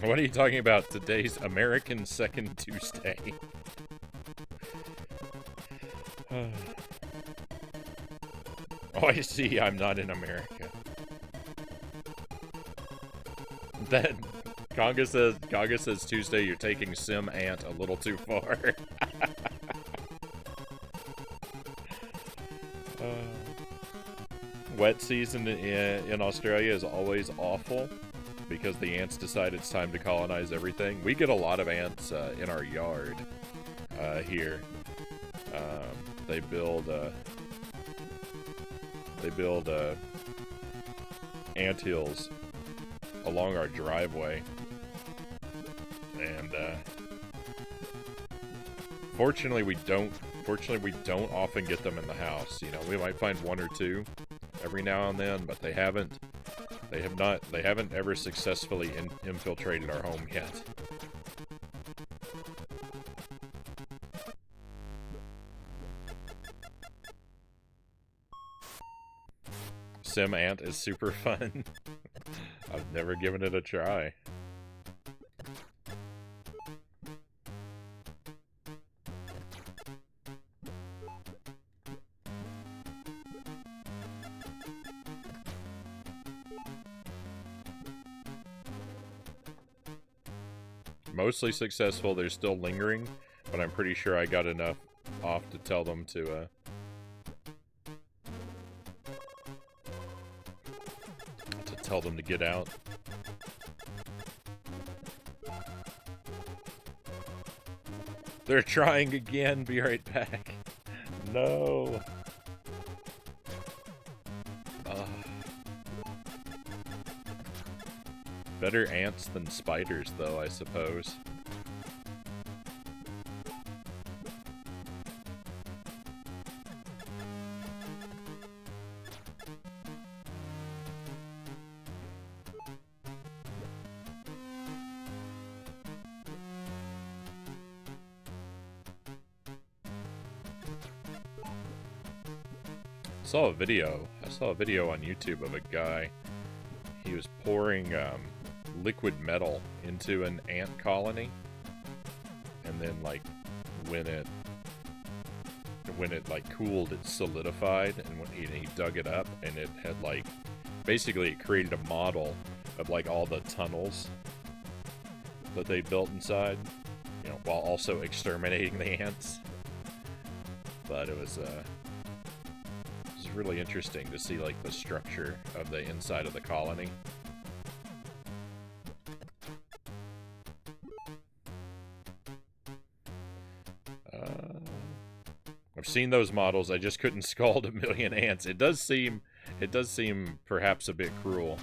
What are you talking about? Today's American Second Tuesday. Oh, I see. I'm not in America. That Conga says Tuesday. You're taking Sim Ant a little too far. Wet season in Australia is always awful because the ants decide it's time to colonize everything. We get a lot of ants in our yard here. They build ant hills along our driveway, and fortunately we don't often get them in the house. You know, we might find one or two every now and then, but they haven't ever successfully infiltrated our home yet. Sim Ant is super fun. I've never given it a try. Mostly successful. They're still lingering, but I'm pretty sure I got enough off to tell them to get out. They're trying again. Be right back. No. Better ants than spiders, though, I suppose. I saw a video on YouTube of a guy. He was pouring liquid metal into an ant colony, and then like when it like cooled, it solidified, and when he dug it up, and it had like basically it created a model of like all the tunnels that they built inside, you know, while also exterminating the ants. But it was really interesting to see like the structure of the inside of the colony. I've seen those models. I just couldn't scald a million ants. It does seem perhaps a bit cruel.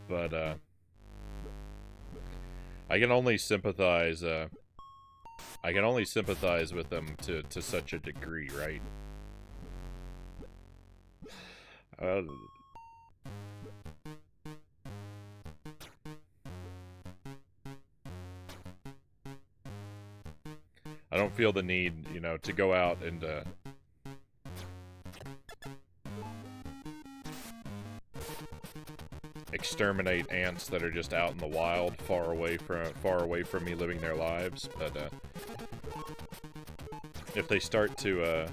But I can only sympathize. I can only sympathize with them to such a degree, right? I don't feel the need, you know, to go out and exterminate ants that are just out in the wild, far away from me, living their lives. But if they start to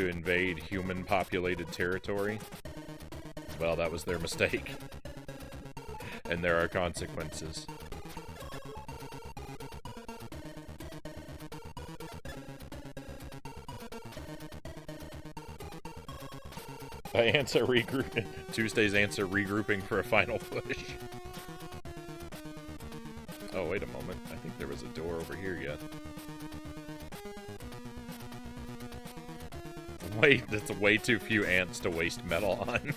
invade human-populated territory, well, that was their mistake, and there are consequences. Ants are regrouping. Tuesday's ants are regrouping for a final push. Oh, wait a moment. I think there was a door over here yet. Wait, that's way too few ants to waste metal on.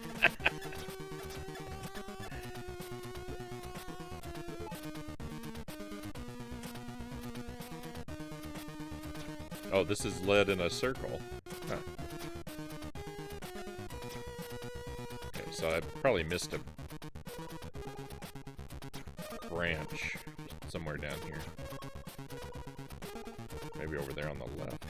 Oh, this is led in a circle. Huh. So I probably missed a branch somewhere down here. Maybe over there on the left.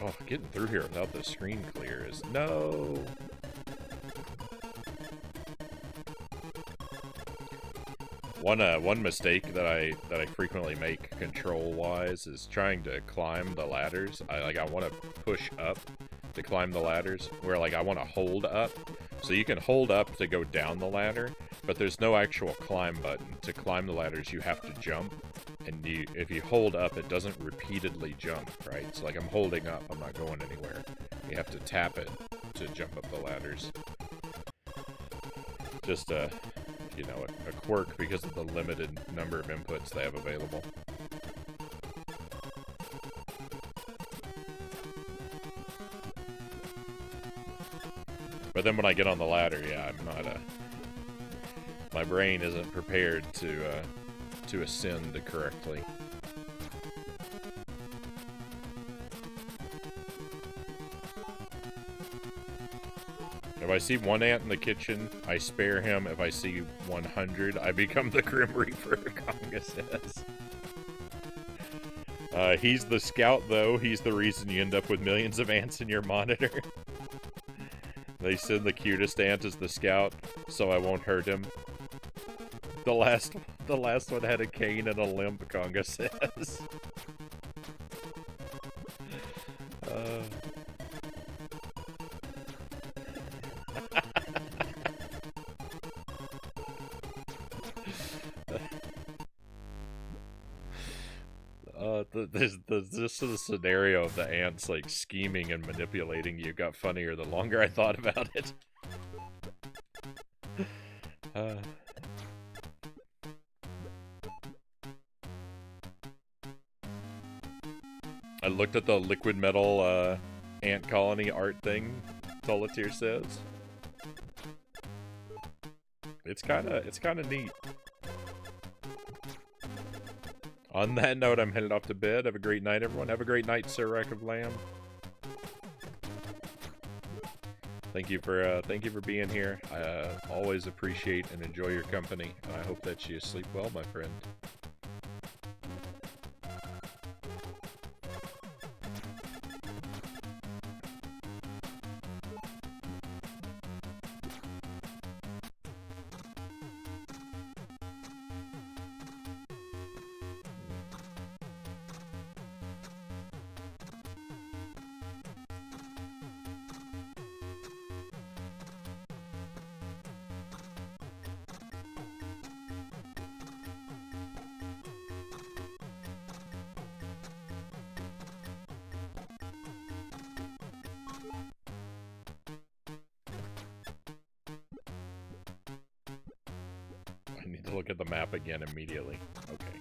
Oh, getting through here without the screen clear is... No! One mistake that I frequently make control-wise is trying to climb the ladders. I want to push up to climb the ladders, where like I want to hold up. So you can hold up to go down the ladder, but there's no actual climb button. To climb the ladders, you have to jump, and if you hold up, it doesn't repeatedly jump, right? So like I'm holding up, I'm not going anywhere. You have to tap it to jump up the ladders. Just you know, a quirk because of the limited number of inputs they have available. But then when I get on the ladder, yeah, I'm not my brain isn't prepared to ascend correctly. If I see one ant in the kitchen, I spare him. If I see 100, I become the Grim Reaper, Conga says. He's the scout, though. He's the reason you end up with millions of ants in your monitor. They send the cutest ant as the scout, so I won't hurt him. The last one had a cane and a limp, Conga says. This is a scenario of the ants like scheming and manipulating you got funnier the longer I thought about it. I looked at the liquid metal ant colony art thing Solitaire says. It's kinda neat. On that note, I'm headed off to bed. Have a great night, everyone. Have a great night, Sir Rack of Lamb. Thank you for being here. I always appreciate and enjoy your company. I hope that you sleep well, my friend. Look at the map again immediately. Okay.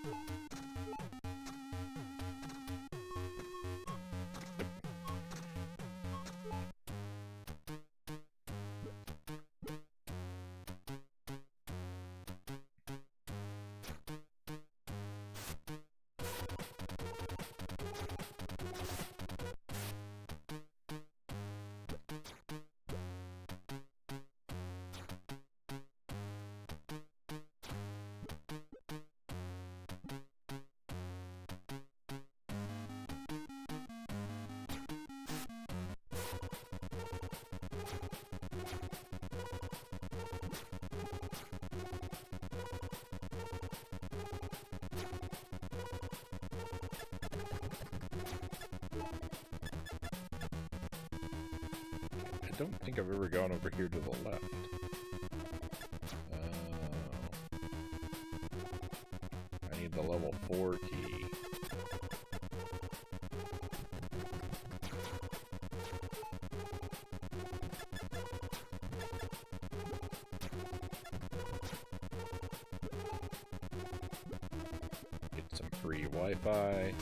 I don't think I've ever gone over here to the left. I need the level 4 key. Get some free Wi-Fi.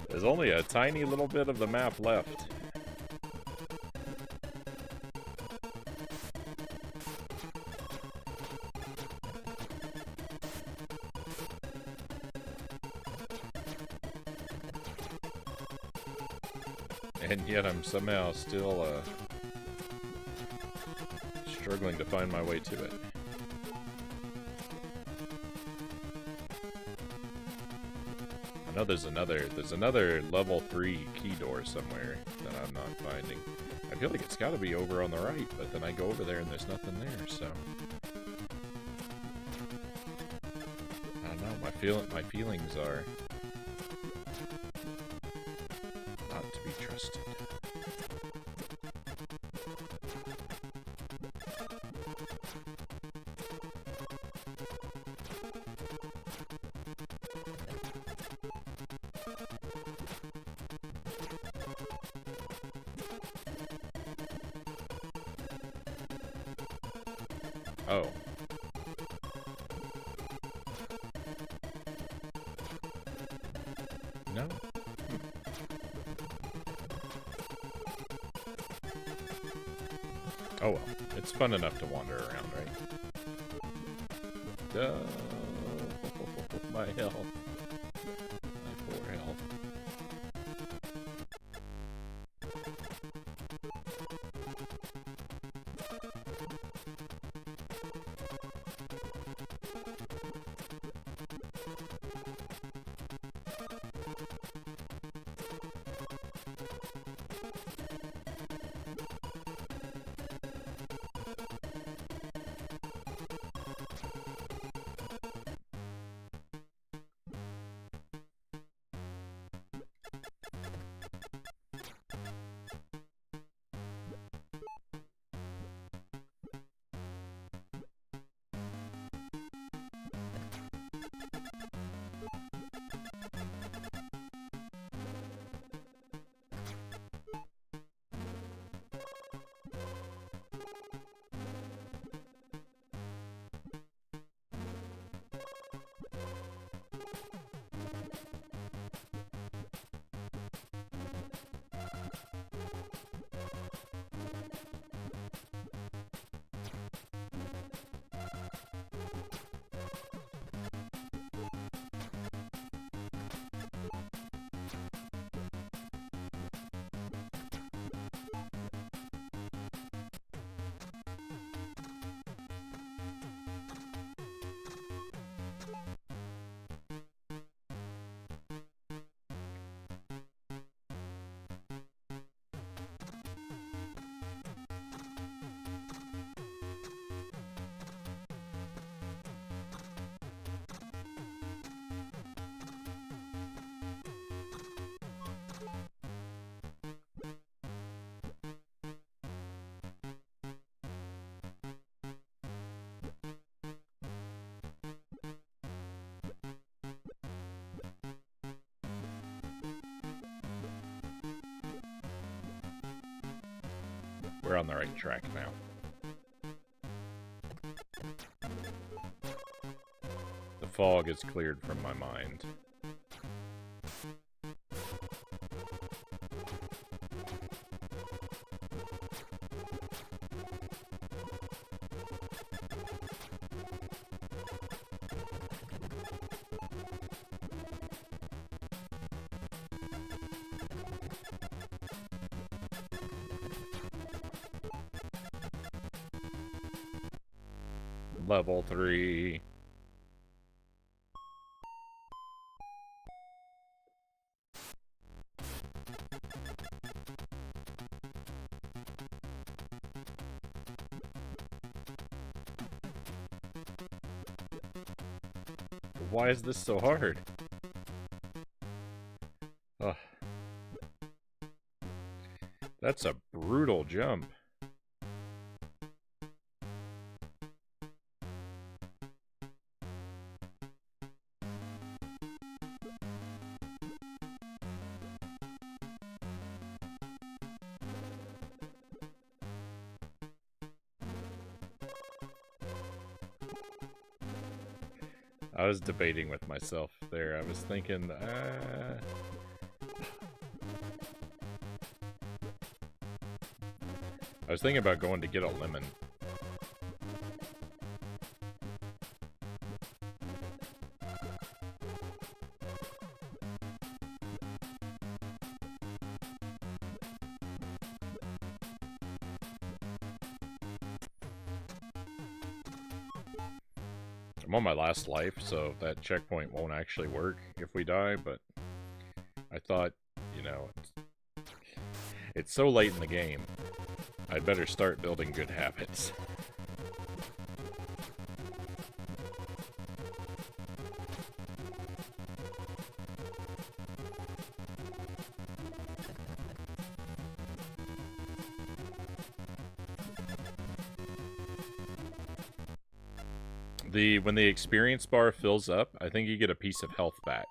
There's only a tiny little bit of the map left. And yet I'm somehow still struggling to find my way to it. I know there's another level 3 key door somewhere that I'm not finding. I feel like it's got to be over on the right, but then I go over there and there's nothing there, so I don't know. My feelings are not to be trusted. Oh. No? Oh well. It's fun enough to wander around, right? My health. My poor health. We're on the right track now. The fog is cleared from my mind. Level 3. Why is this so hard? Ugh. That's a brutal jump. I was debating with myself there. I was thinking, I was thinking about going to get a lemon. I'm on my last life, so that checkpoint won't actually work if we die, but I thought, you know, it's so late in the game, I'd better start building good habits. When the experience bar fills up, I think you get a piece of health back.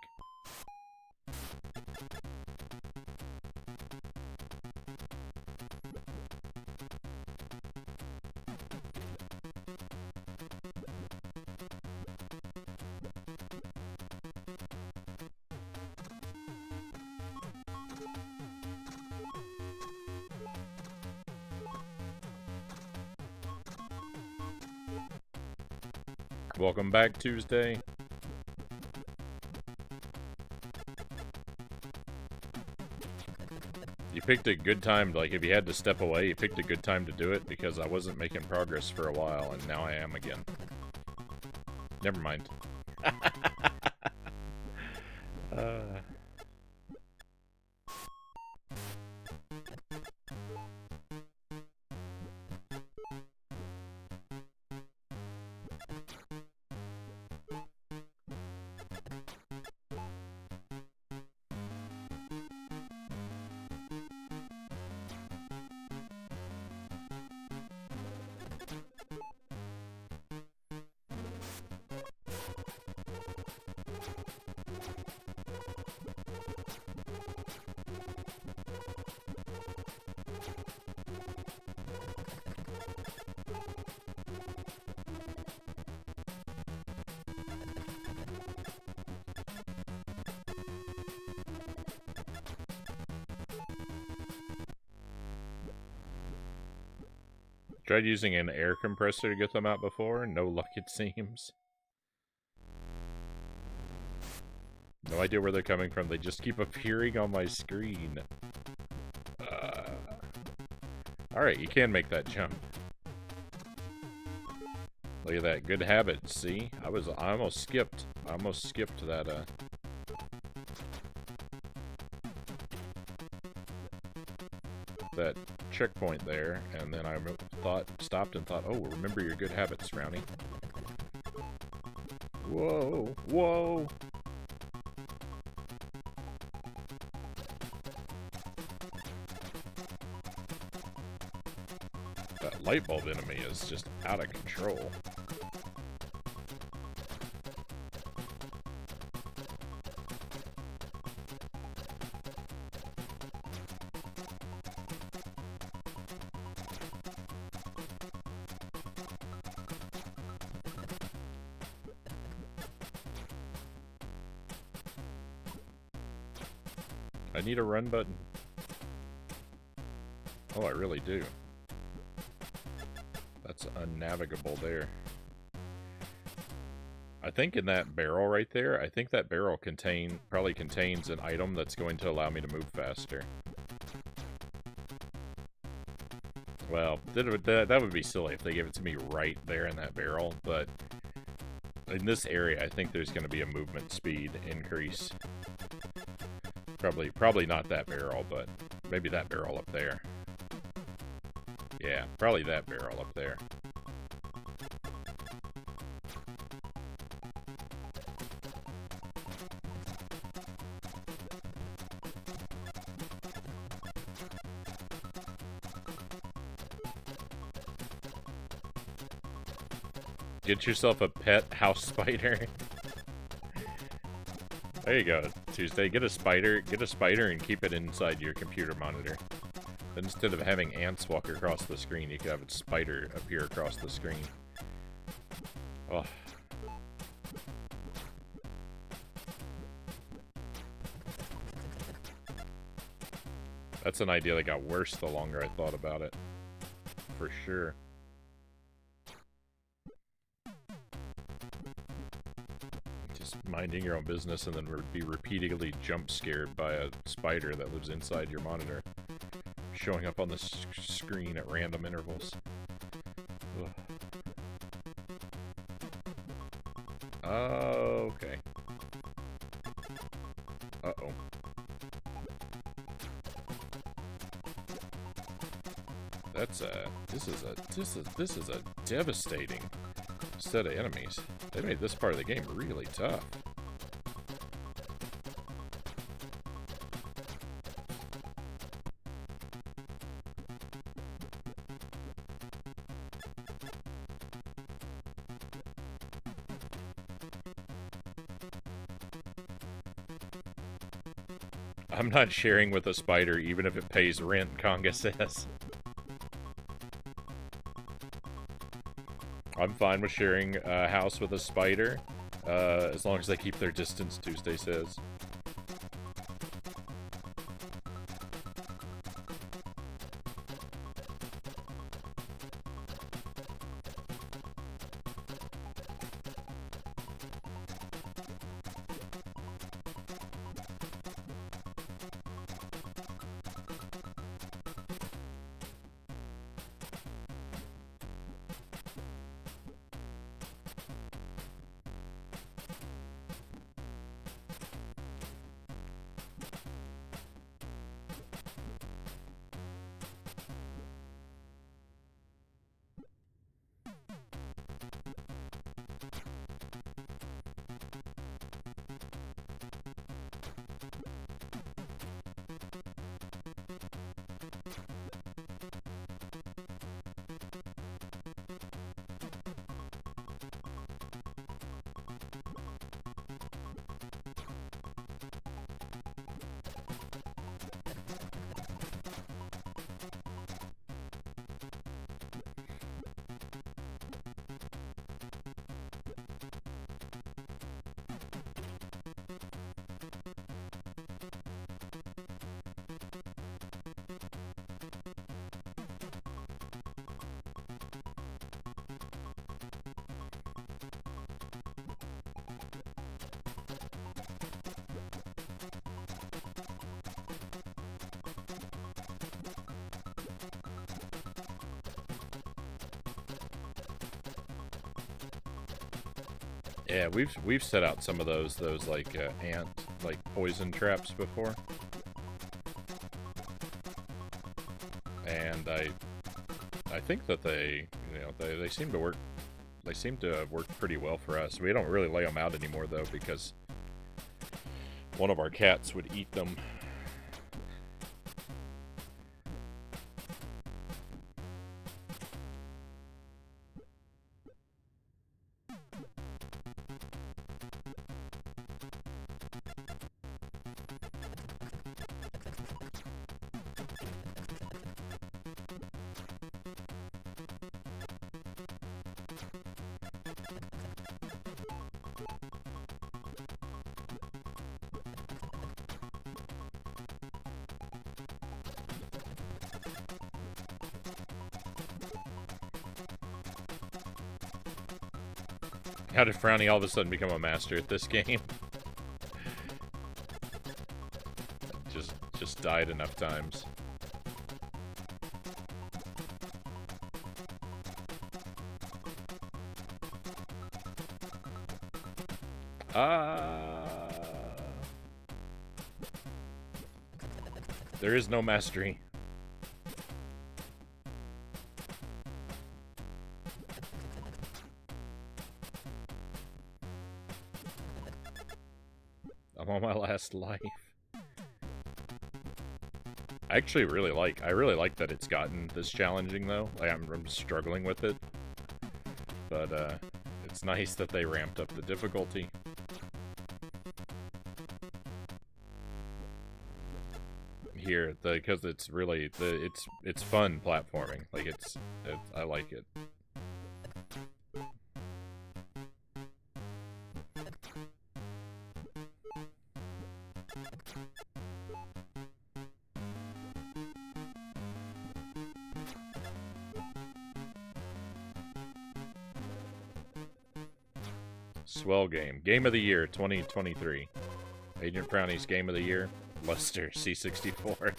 Welcome back, Tuesday. You picked a good time, like if you had to step away, you picked a good time to do it because I wasn't making progress for a while and now I am again. Never mind. Tried using an air compressor to get them out before. No luck, it seems. No idea where they're coming from. They just keep appearing on my screen. Alright, you can make that jump. Look at that. Good habit, see? I almost skipped. I almost skipped that, that checkpoint there, and then I stopped and thought, oh, remember your good habits, Frownie. Whoa, whoa! That light bulb enemy is just out of control. I need a run button. Oh, I really do. That's unnavigable there. I think in that barrel right there, I think that barrel probably contains an item that's going to allow me to move faster. Well, that would be silly if they gave it to me right there in that barrel, but in this area, I think there's going to be a movement speed increase. Probably not that barrel, but maybe that barrel up there. Yeah, probably that barrel up there. Get yourself a pet house spider. There you go, Tuesday. Get a spider and keep it inside your computer monitor. Then instead of having ants walk across the screen, you could have a spider appear across the screen. Oh. That's an idea that got worse the longer I thought about it. For sure. Minding your own business and then be repeatedly jump scared by a spider that lives inside your monitor, showing up on the screen at random intervals. Ugh. Okay. Uh-oh. That's this is a devastating set of enemies. They made this part of the game really tough. I'm not sharing with a spider, even if it pays rent, Conga says. I'm fine with sharing a house with a spider, as long as they keep their distance, Tuesday says. Yeah, we've set out some of those like ant like poison traps before, and I think that they seem to work. They seem to have worked pretty well for us. We don't really lay them out anymore though, because one of our cats would eat them. How did Frownie all of a sudden become a master at this game? just died enough times. There is no mastery. I'm on my last life. I actually really like that it's gotten this challenging though. Like I'm struggling with it. But it's nice that they ramped up the difficulty. Here, because it's really it's fun platforming. Like I like it. Swell game. Game of the Year 2023. Agent Frownie's Game of the Year. Lester C64.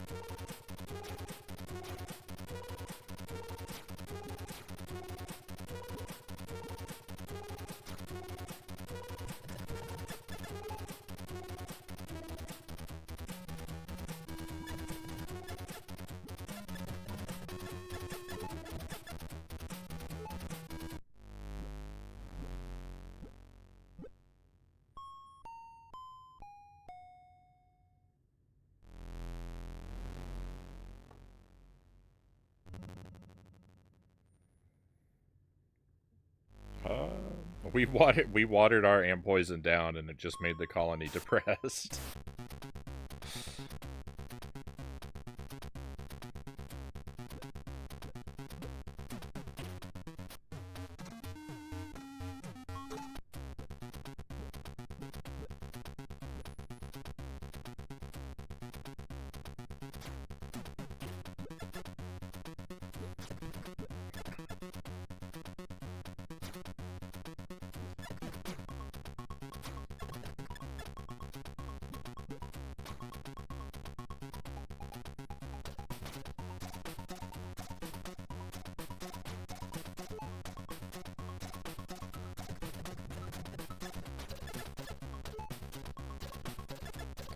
we watered our ant poison down, and it just made the colony depressed.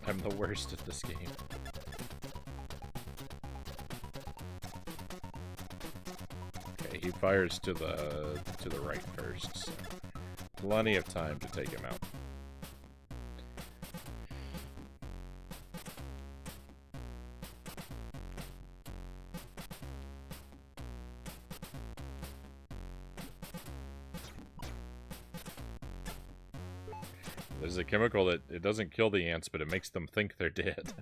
I'm the worst at this game. Okay, he fires to the right first, so plenty of time to take him out. There's a chemical that it doesn't kill the ants, but it makes them think they're dead.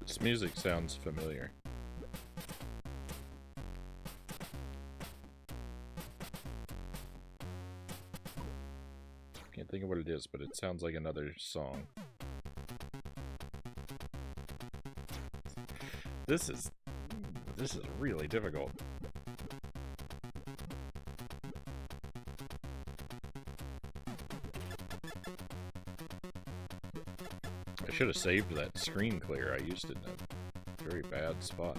This music sounds familiar. Can't think of what it is, but it sounds like another song. This is really difficult. I should have saved that screen clear. I used it in a very bad spot.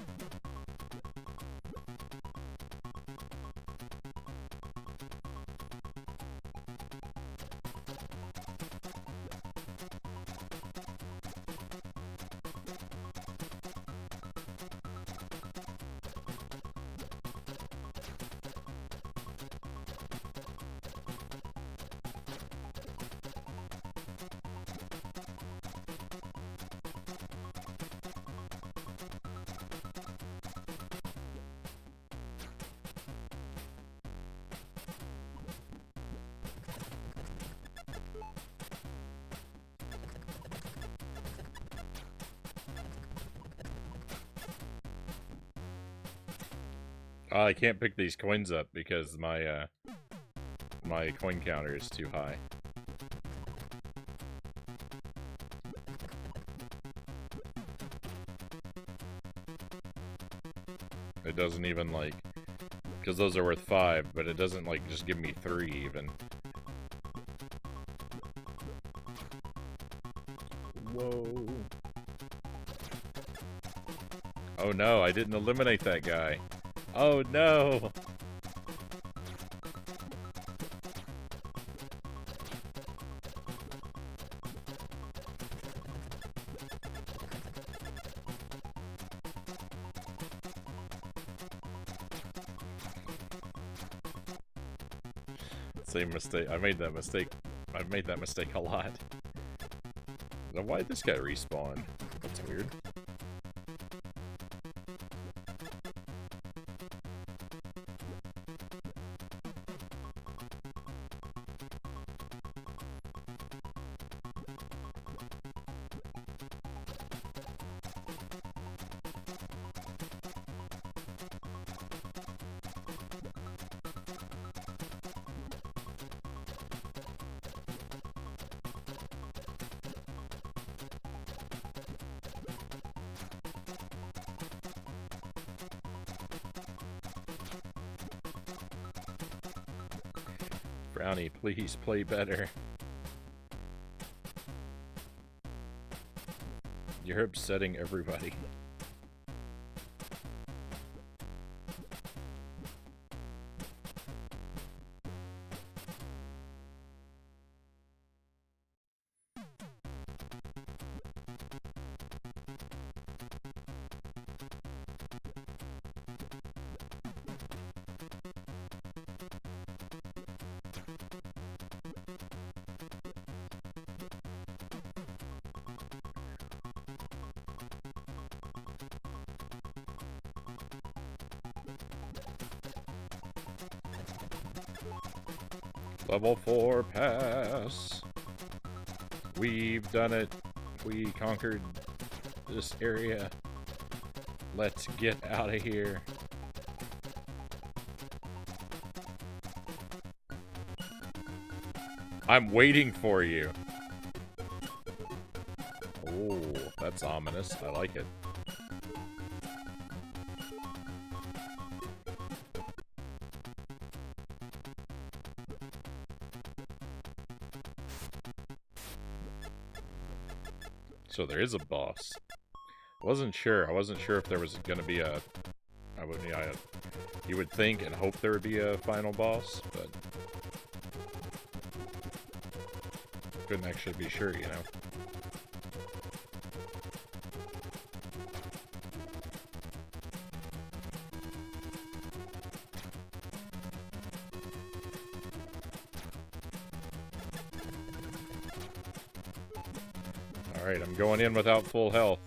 I can't pick these coins up because my my coin counter is too high. It doesn't even like, because those are worth 5, but it doesn't like just give me 3 even. Whoa. Oh no, I didn't eliminate that guy. Oh no! Same mistake. I made that mistake. I've made that mistake a lot. Now, why did this guy respawn? That's weird. Frownie, please play better. You're upsetting everybody. Level 4 pass. We've done it. We conquered this area. Let's get out of here. I'm waiting for you. Oh, that's ominous. I like it. So there is a boss. I wasn't sure if there was going to be a... you would think and hope there would be a final boss, but... couldn't actually be sure, you know? Alright, I'm going in without full health.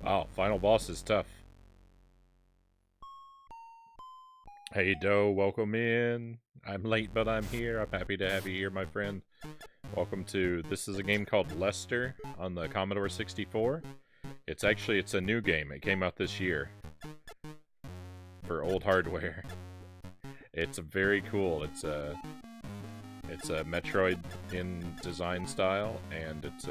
Wow, final boss is tough. Hey Doe, welcome in. I'm late, but I'm here. I'm happy to have you here, my friend. Welcome to, this is a game called Lester on the Commodore 64. It's a new game. It came out this year for old hardware. It's very cool. It's a Metroid in design style, and it's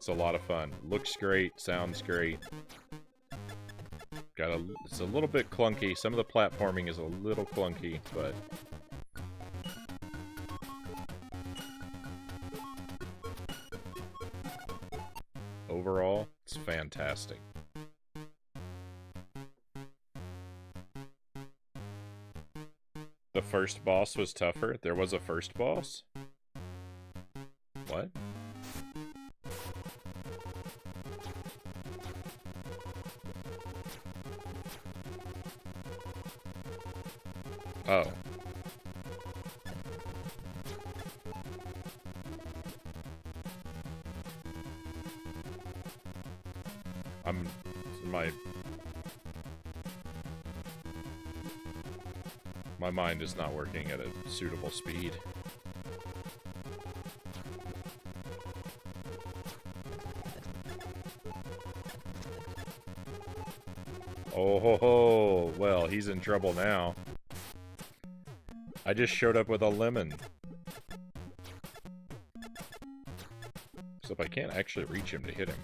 a lot of fun. Looks great, sounds great. It's a little bit clunky. Some of the platforming is a little clunky, but overall, it's fantastic. The first boss was tougher? There was a first boss? What? Oh. My mind is not working at a suitable speed. Oh ho ho! Well, he's in trouble now. I just showed up with a lemon. Except I can't actually reach him to hit him.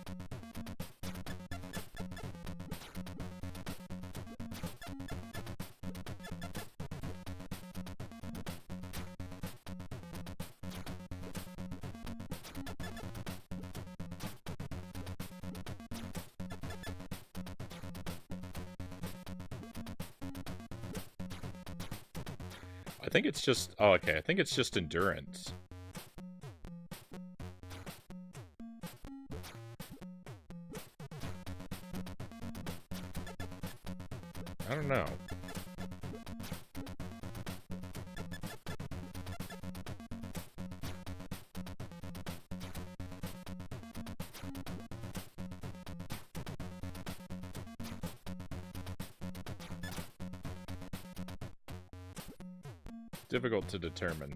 I think it's just... oh, okay. I think it's just endurance. I don't know. Difficult to determine.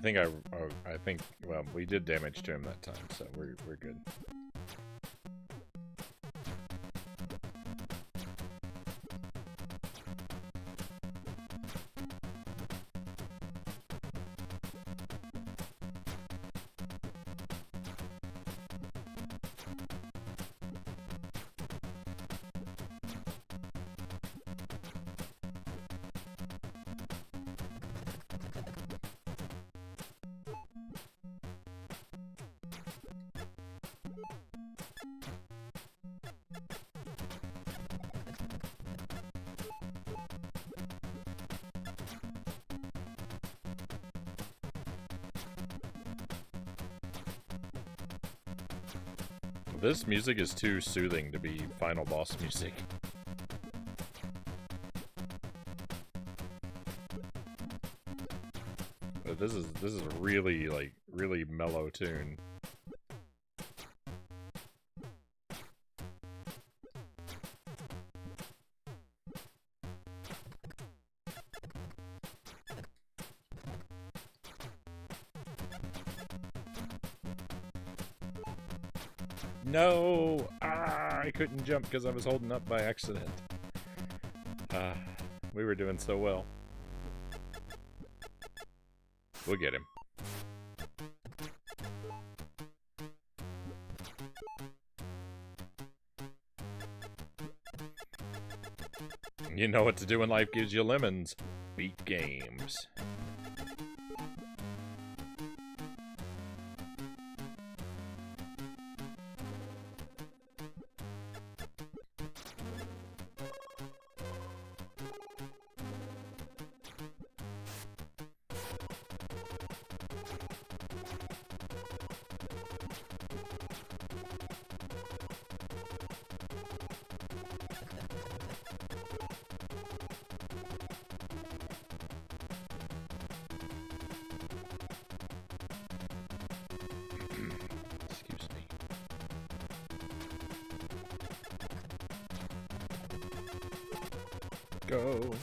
I think, well, we did damage to him that time, so we're good. This music is too soothing to be final boss music. But this is a really, like, really mellow tune. No! Ah, I couldn't jump because I was holding up by accident. We were doing so well. We'll get him. You know what to do when life gives you lemons. Beat games. Go.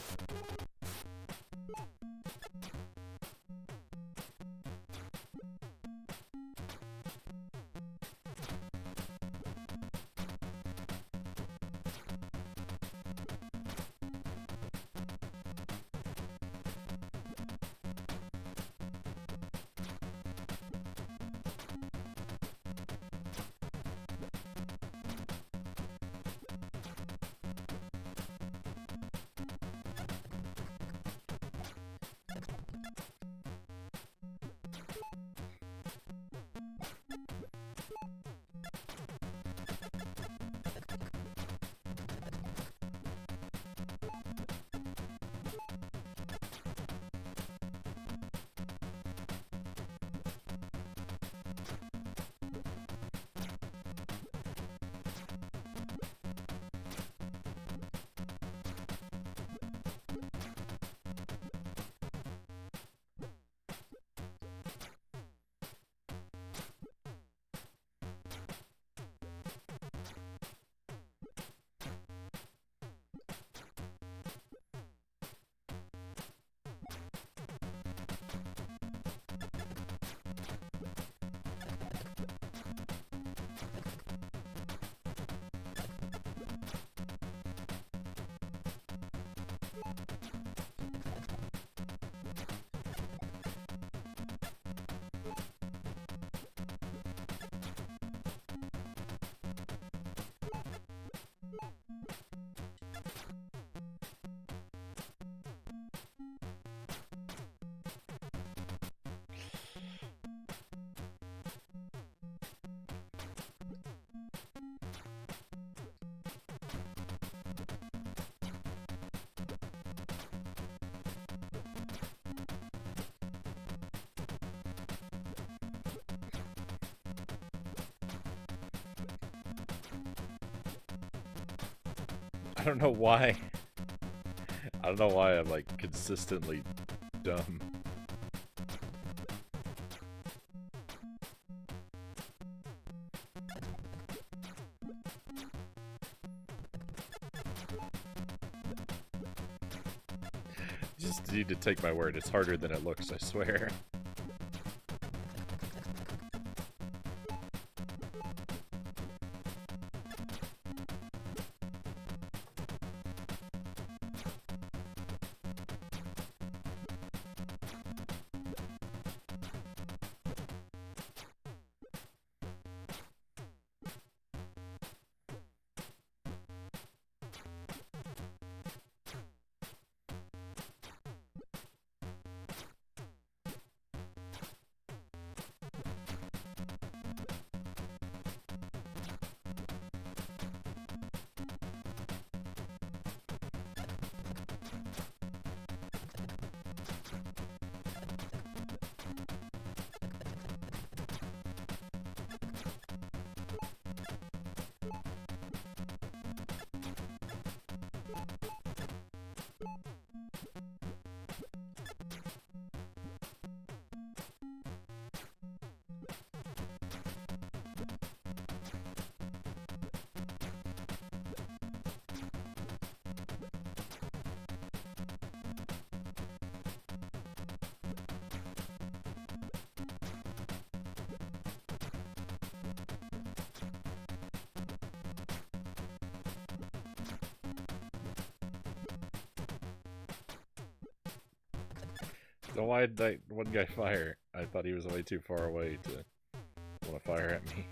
I don't know why. I don't know why I'm like consistently dumb. You just need to take my word. It's harder than it looks, I swear. Why did that one guy fire? I thought he was way too far away to want to fire at me.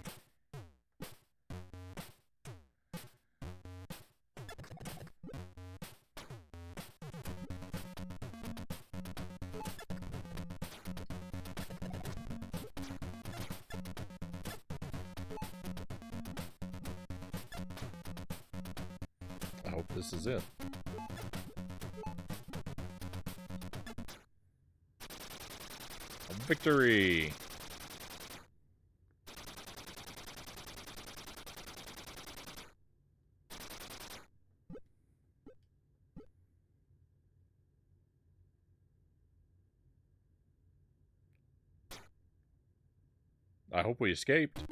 I hope this is it. Victory! I hope we escaped.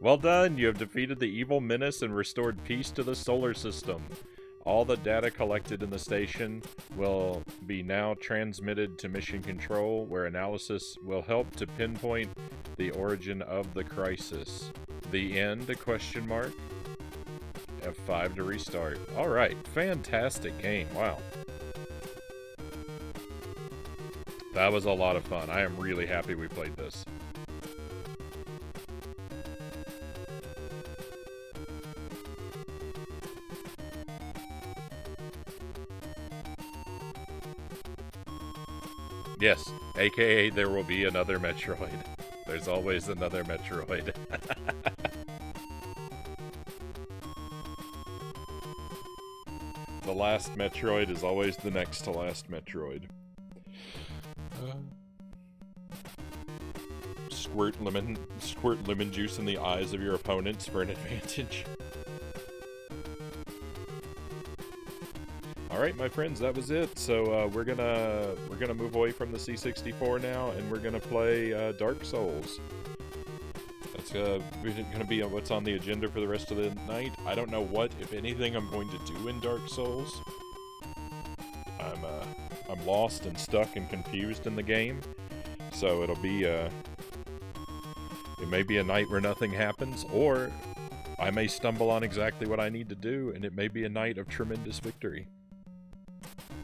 Well done! You have defeated the evil menace and restored peace to the solar system. All the data collected in the station will be now transmitted to Mission Control, where analysis will help to pinpoint the origin of the crisis. The end? Question mark. F5 to restart. Alright, fantastic game. Wow. That was a lot of fun. I am really happy we played this. Yes, aka there will be another Metroid. There's always another Metroid. The last Metroid is always the next to last Metroid. Squirt lemon juice in the eyes of your opponents for an advantage. Alright, my friends, that was it. So we're gonna move away from the C64 now, and we're gonna play Dark Souls. That's gonna be what's on the agenda for the rest of the night. I don't know what, if anything, I'm going to do in Dark Souls. I'm lost and stuck and confused in the game, so it'll be it may be a night where nothing happens, or I may stumble on exactly what I need to do, and it may be a night of tremendous victory.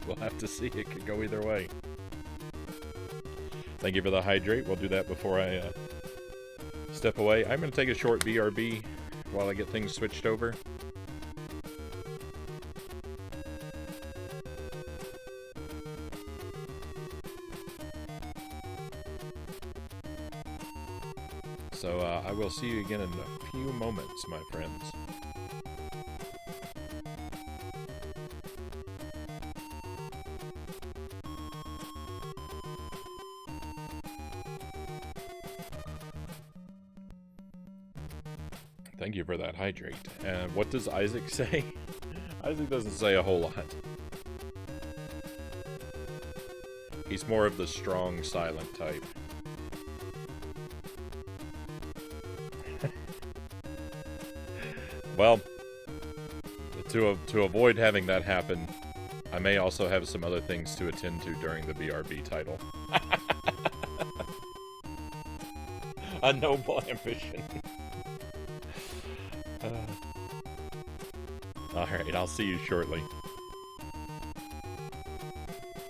We'll have to see. It could go either way. Thank you for the hydrate. We'll do that before I step away. I'm going to take a short BRB while I get things switched over. So I will see you again in a few moments, my friends. Thank you for that hydrate. And what does Isaac say? Isaac doesn't say a whole lot. He's more of the strong, silent type. Well, to avoid having that happen, I may also have some other things to attend to during the BRB title. A noble ambition. Alright, I'll see you shortly.